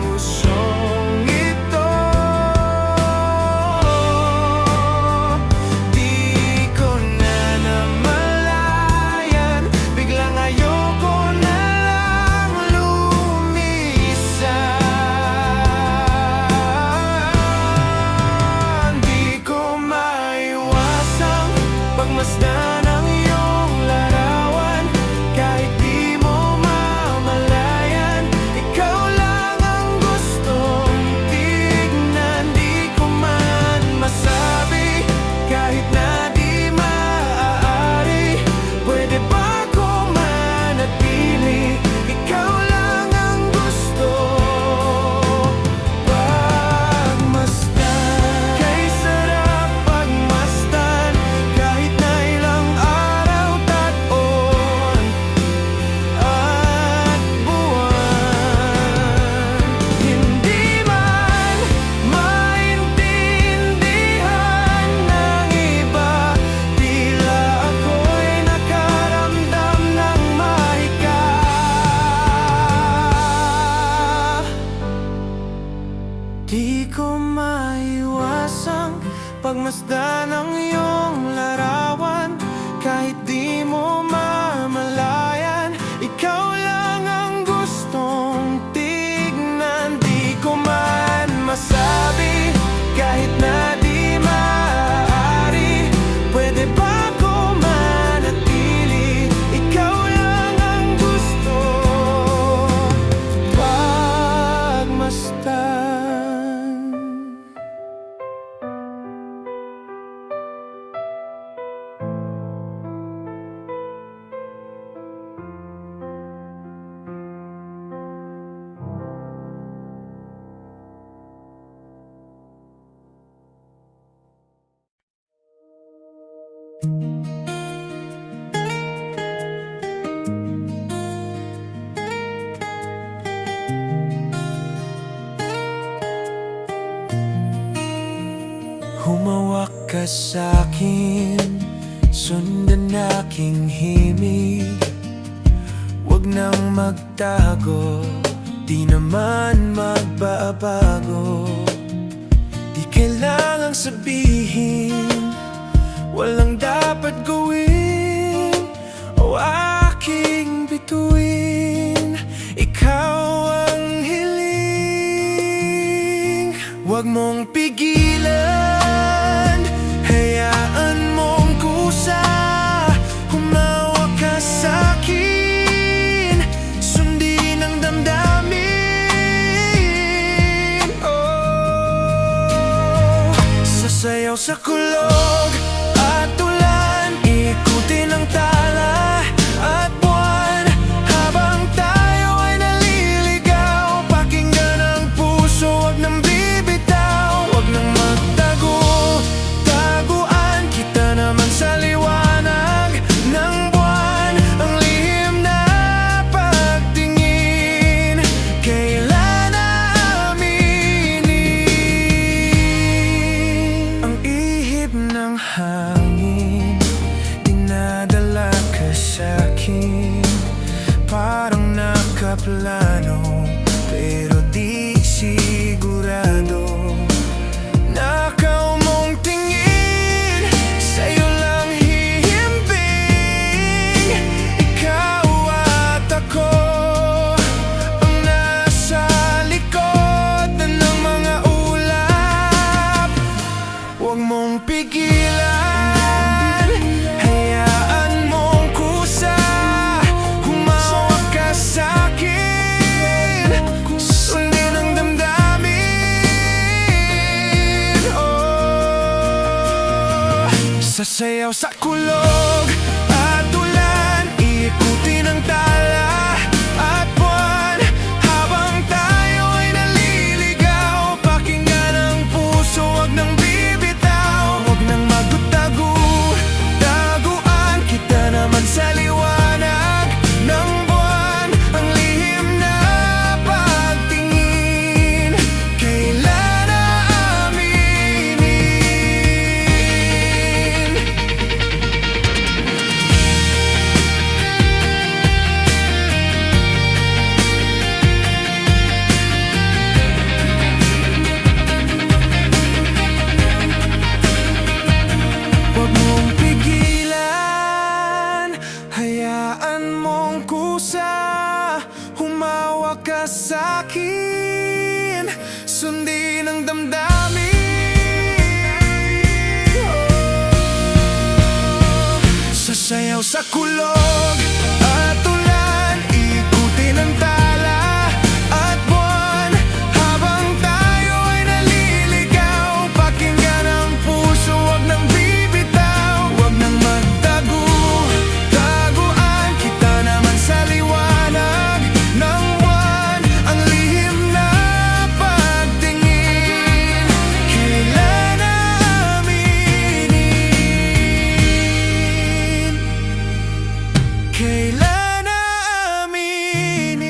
musong ito? Di ko na namalayan, biglang ayoko na lang lumisan. Di ko maiwasang pagmasdan ang iyong larawan. Kahit di mo mamalayan, ikaw lang ang gustong tignan. Di ko man masabi, kahit na di maaari, pwede ba ko manatili? Ikaw lang ang gusto pagmasdan. Kay sarap pagmasdan, kahit na ilang araw, taon at buwan. Hindi man maintindihan ng iba, tila ako'y nakaramdam ng mahika. Di ko maiwasang pagmasdan ang iyong larawan. Kahit di mo mamalayan, ikaw lang ang gustong tignan. Di ko man masabi, kahit na di maaari, pwede ba ko manatili? Ikaw lang ang gusto pagmasdan. Humawak ka sa'kin, sundan aking himig. Huwag nang magtago, di naman magbabago. Di kailangang sabihin, walang dapat gawin o aking bituin. Ikaw ang hiling, huwag mong pigilan, hayaan mong kusa. Humawak ka sa'kin, sundin ang damdamin. Oh, sasayaw sa kulog at ulan, ikutin ang tala at buwan. Habang tayo ay naliligaw, pakinggan ang puso, huwag nang bibitaw. Huwag nang magtago, taguan kita naman. nakaplano, pero di sigurado. Nakaw mong tingin, sa'yo lang hihimbing. Ikaw at ako ang nasa likod ng mga ulap. Huwag mong pigilan, hayaan mong kusa. Humawak ka sa'kin, sundin ang damdamin. Oh, sasayaw sa kulog at ulan, ikutin ang tala at buwan. Habang tayo ay naliligaw, pakinggan ang puso, wag nang bibitaw. Wag nang magtago, taguan kita naman sa liwanag ng buwan. Ang lihim na pagtingin, kailan aaminin? Huwag mong pigilan, hayaan mong kusa. Humawak ka sa'kin, sundin ang damdamin. Oh, sasayaw sa kulog at ulan, ikutin ang tala at buwan. Habang tayo ay naliligaw, pakinggan ang puso, wag nang bibitaw. Wag nang magtago, taguan kita naman sa liwanag ng buwan. Ang lihim na pagtingin, kailan aaminin? Kailan aaminin?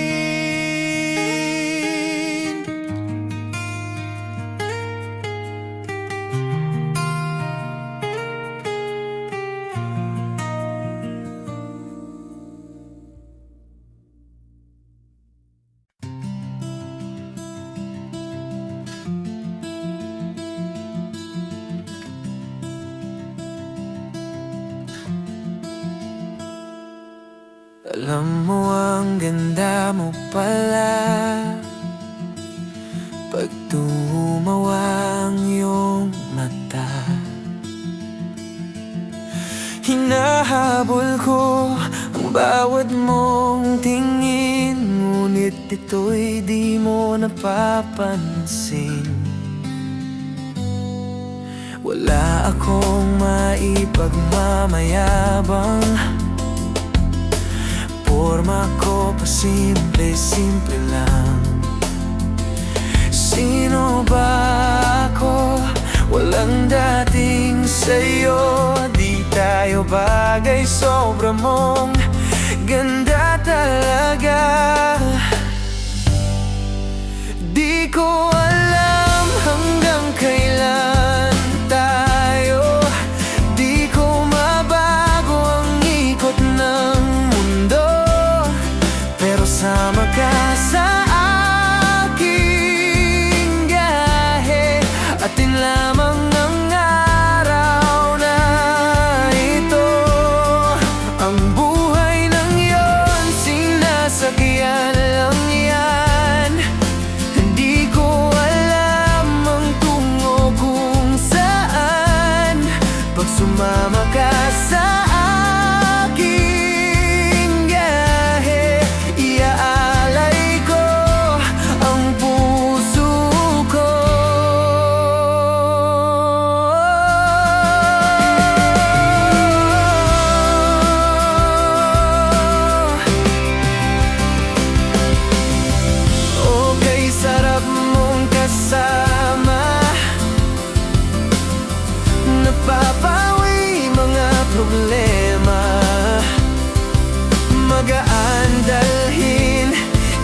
Alam mo ang ganda mo pala pag tumawa ang iyong mata. Hinahabol ko ang bawat mong tingin, ngunit ito'y di mo napapansin. Wala akong maipagmamayabang, forma ko pa simple-simple lang. Sino ba ako? Walang dating sa'yo. Di tayo bagay, sobra mong ganda talaga. Di ko alam hanggang kailan tayo. Di ko mabago ang ikot ng mundo, pero sama ka sa aking gahe. Atin lamang ang araw na ito. Ang buhay ng iyon, sinasakyan lang yan. Hindi ko alam ang tungo kung saan. Pag sumama ka sa aking gahe, iaalay ko ang puso ko. Okay, sarap mong kasama, napapawi mga problema. Magaan dalhin,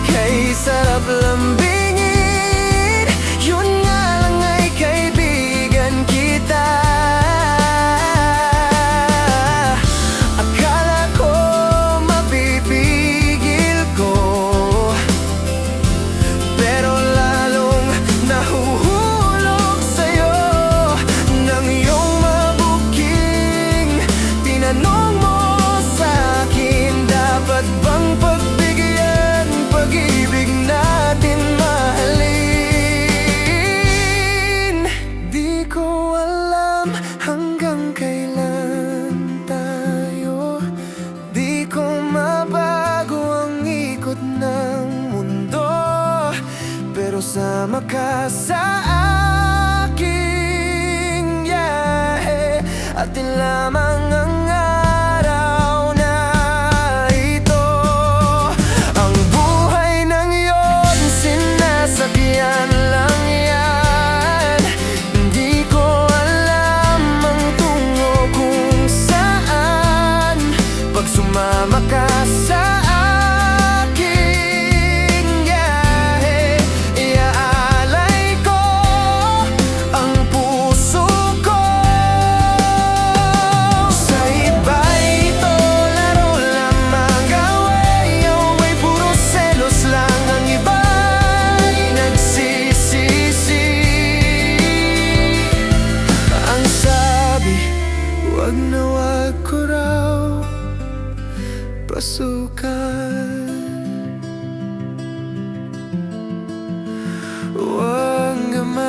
kay sarap lambingin. Yun nga lang ay kaibigan kita. Akala ko mapipigil ko alam hanggang kailan tayo di ko mabago ang ikot ng mundo, pero sama ka sa aking biyahe. Atin lamang ang araw na ito. Ang buhay ng iyon, sinasakyan lang yan. Hindi ko alam ang tungo kung saan. Pag sumama ka sa aking biyahe, iaalay ko ang puso ko. Sa iba ito laro lamang, away-away, puro selos lang. Ang iba'y nagsisisi. Ang sabi, wag na wag ko raw pasukan. Wag naman.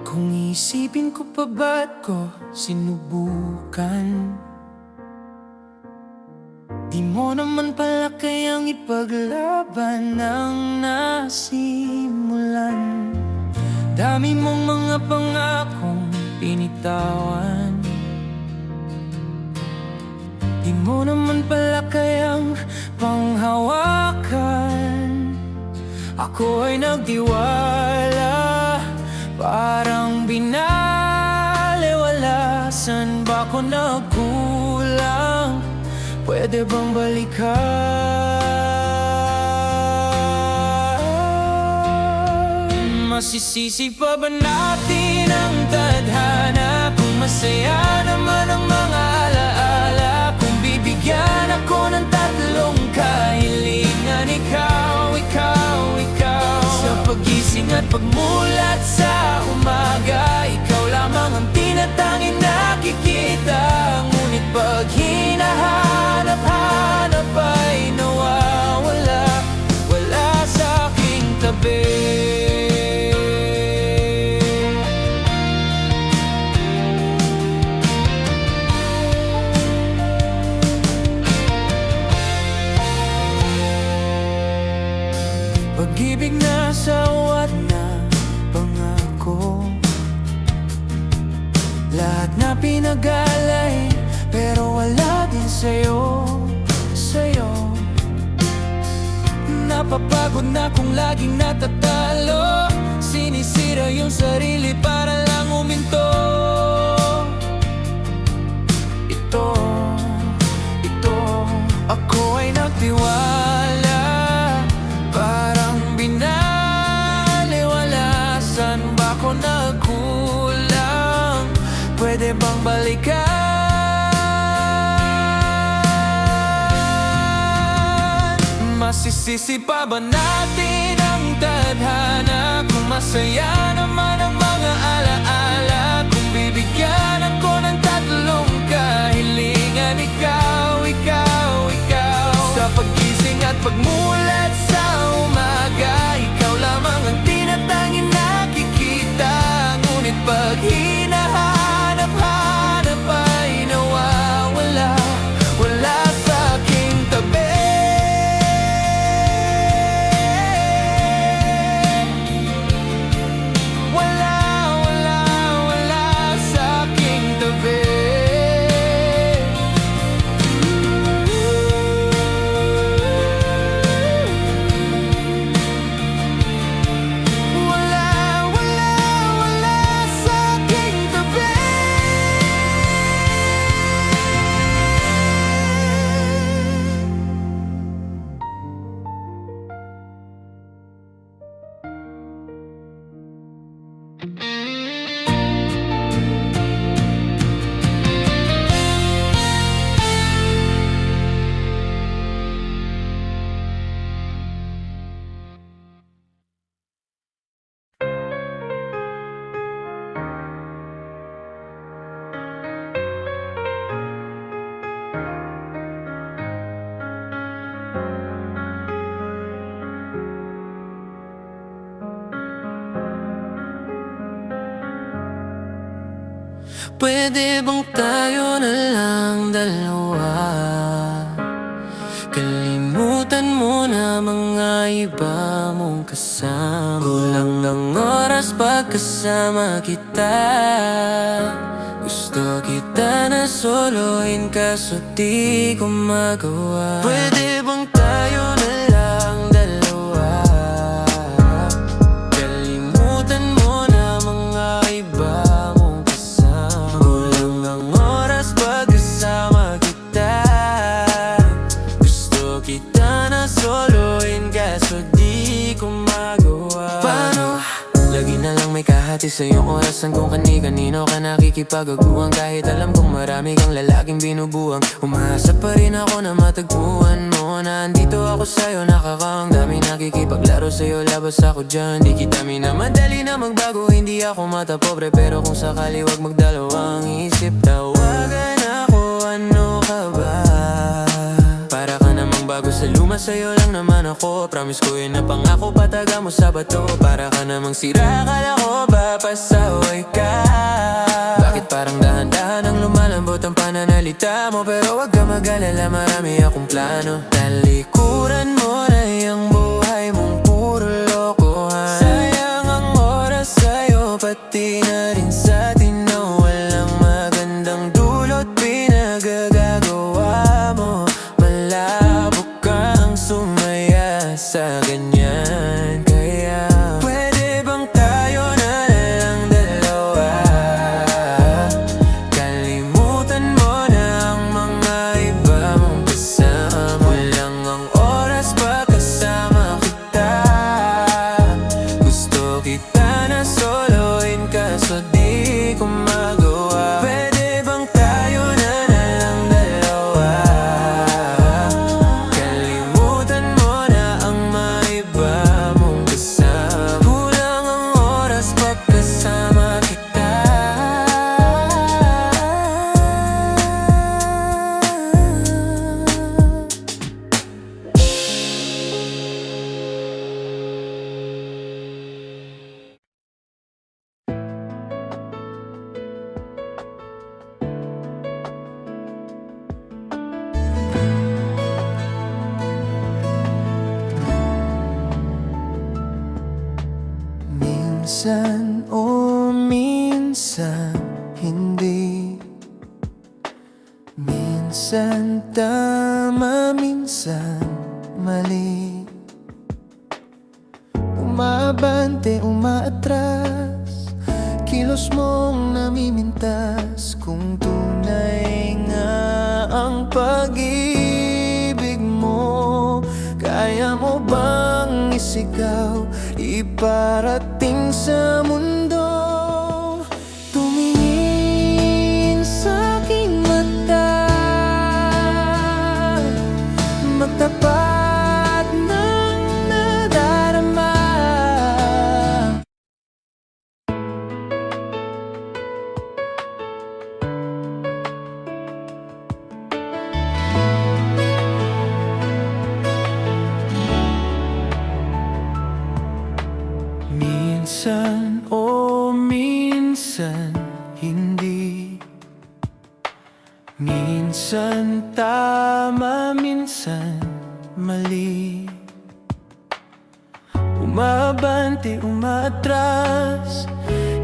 Kung isipin ko pa ba't ko sinubukan, di mo naman pala kayang ipaglaban ang nasimulan. Dami mong mga pangakong pinitawan, di mo naman pala kayang panghawakan. Ako ay nagtiwala, parang binaliwala. San ba ko nagkulang? Pwede bang balikan? Masisisi pa ba natin ang tadhana kung masaya naman ang mga alaala? Kung bibigyan ako ng tatlong kahilingan, ikaw, ikaw, ikaw. Sa pagising at pagmulat sa umaga, ikaw lamang ang tinatanging nakikita. Ngunit pag hinahanap-hanap ay nawawala, wala sa aking tabi. Pag-ibig na sawat na pangako, lahat na pinagalay, pero wala din sa'yo, sa'yo. Napapagod na kung laging natatalo, sinisira yung sarili para lang huminto. Ito, ako ay nagtiwala, parang binaliwala. San ba ko nagkulang? Pwede bang balikan? Masisisi pa ba natin ang tadhana kung masaya naman ang mga alaala? Kung bibigyan ako ng tatlong kahilingan, ikaw, ikaw, ikaw. Sa pagising at pagmulat sa umaga, ikaw lamang ang tinatanging nakikita. Ngunit pag hinahanap-hanap ay nawawala, wala sa aking tabi. Wala, wala, wala sa aking tabi. Pwede bang tayo na lang dalawa? Kalimutan mo na mga iba mong kasama. Kulang ang oras pagkasama kita. Gusto kita na soloin kaso di ko magawa. Pwede bang tayo na lang dalawa? Kalimutan mo na mga iba mong kasama. Kulang ang oras pagkasama kita. Gusto kita na soloin kaso di ko magawa. Paano? Lagi na lang may kahati sa iyong orasan kung kani-kanino ka nakikipagaguhan. Kahit alam kong marami kang lalaking binubuang, umaasa pa rin ako na matagpuan mo na andito ako sa'yo. Nakakaang dami nakikipaglaro sa'yo, labas ako dyan. Di kita minamadali na magbago, hindi ako mata pobre. Pero kung sakali wag magdalawang isip, tawagan ako, ano ka ba? Para ka namang bago sa luma, sa'yo lang naman ako. Promise ko yun na pangako, pataga mo sa bato. Para ka namang sira, akala ko ba pasaway ka? Bakit parang dahan-dahan ang lumalambot ang pananalita mo? Pero wag ka mag-alala, marami akong plano. Talikuran mo na yung buhay mong puro lokohan. Sayang ang oras sa'yo, pati na rin sa atin na walang magandang dulot pinagagagawa mo. Malabo kang sumaya sa ganyan. Kaya pwede bang tayo na lang dalawa? Kalimutan mo na ang mga iba mong kasama. Kulang ang oras pagkasama kita. Gusto kita na soloin kaso di ko magawa. Pwede bang tayo na lang dalawa? Kalimutan mo na ang mga iba mong kasama. Kulang ang oras pagkasama kita. Minsan o minsan hindi. Minsan tama, minsan mali. Umabante, umaatras, kilos mong namimintas. Kung tunay nga ang pag-ibig mo, kaya mo bang isigaw, iparating sa mundo? Tumingin sa aking mata, magtapat ng nadarama. Minsan o minsan hindi. Minsan tama, minsan mali. Umabante, umaatras,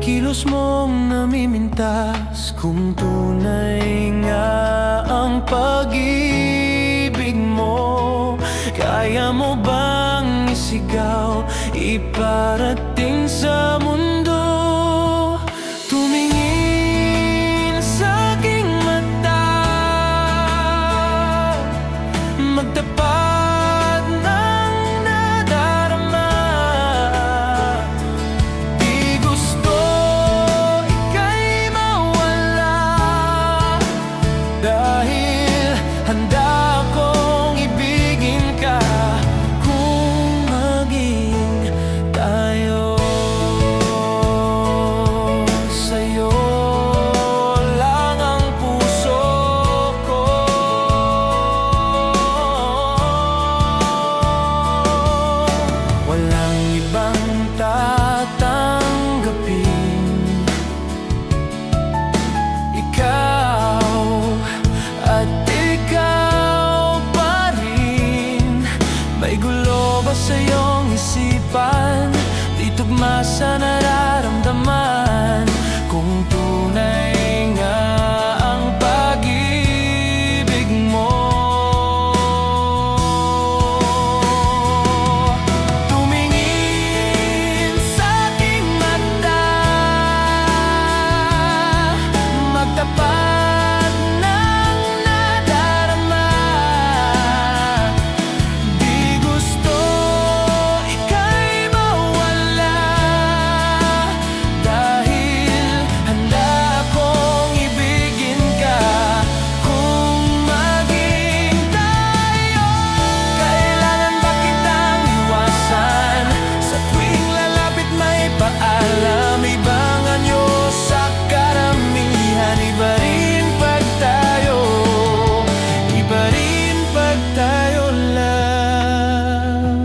kilos mong namimintas. Kung tunay nga ang pag-ibig mo, kaya mo bang isigaw, iparating sa mundo? Tumingin sa aking mata, magtapat ng nadarama. Di gusto ika'y mawala, dahil handa akong ibigin ka. Kung maging tayo, usapan, di tugma sa nararamdaman. Kung tunay nga ang pag-ibig mo, tumingin sa aking mata, magtapat ng nadarama. Di gusto ika'y mawala, dahil handa akong ibigin ka. Kung maging tayo, kailangan ba kitang iwasan? Sa tuwing lalapit may paalam, ibang anyo sa karamihan. Iba rin pag tayo, iba rin pag tayo lang.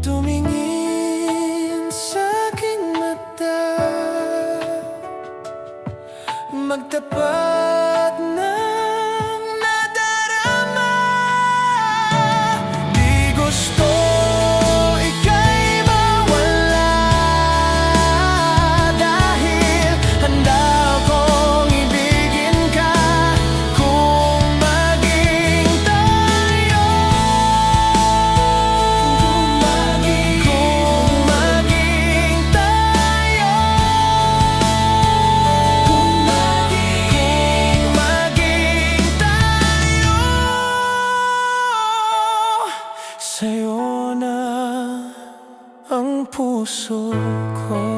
Tumingin sa aking mata, magtapat ng nadarama. Di gusto ika'y mawala, dahil handa akong ibigin ka. Kung maging tayo, kung maging tayo, kung maging tayo, sa'yo na ang puso ko.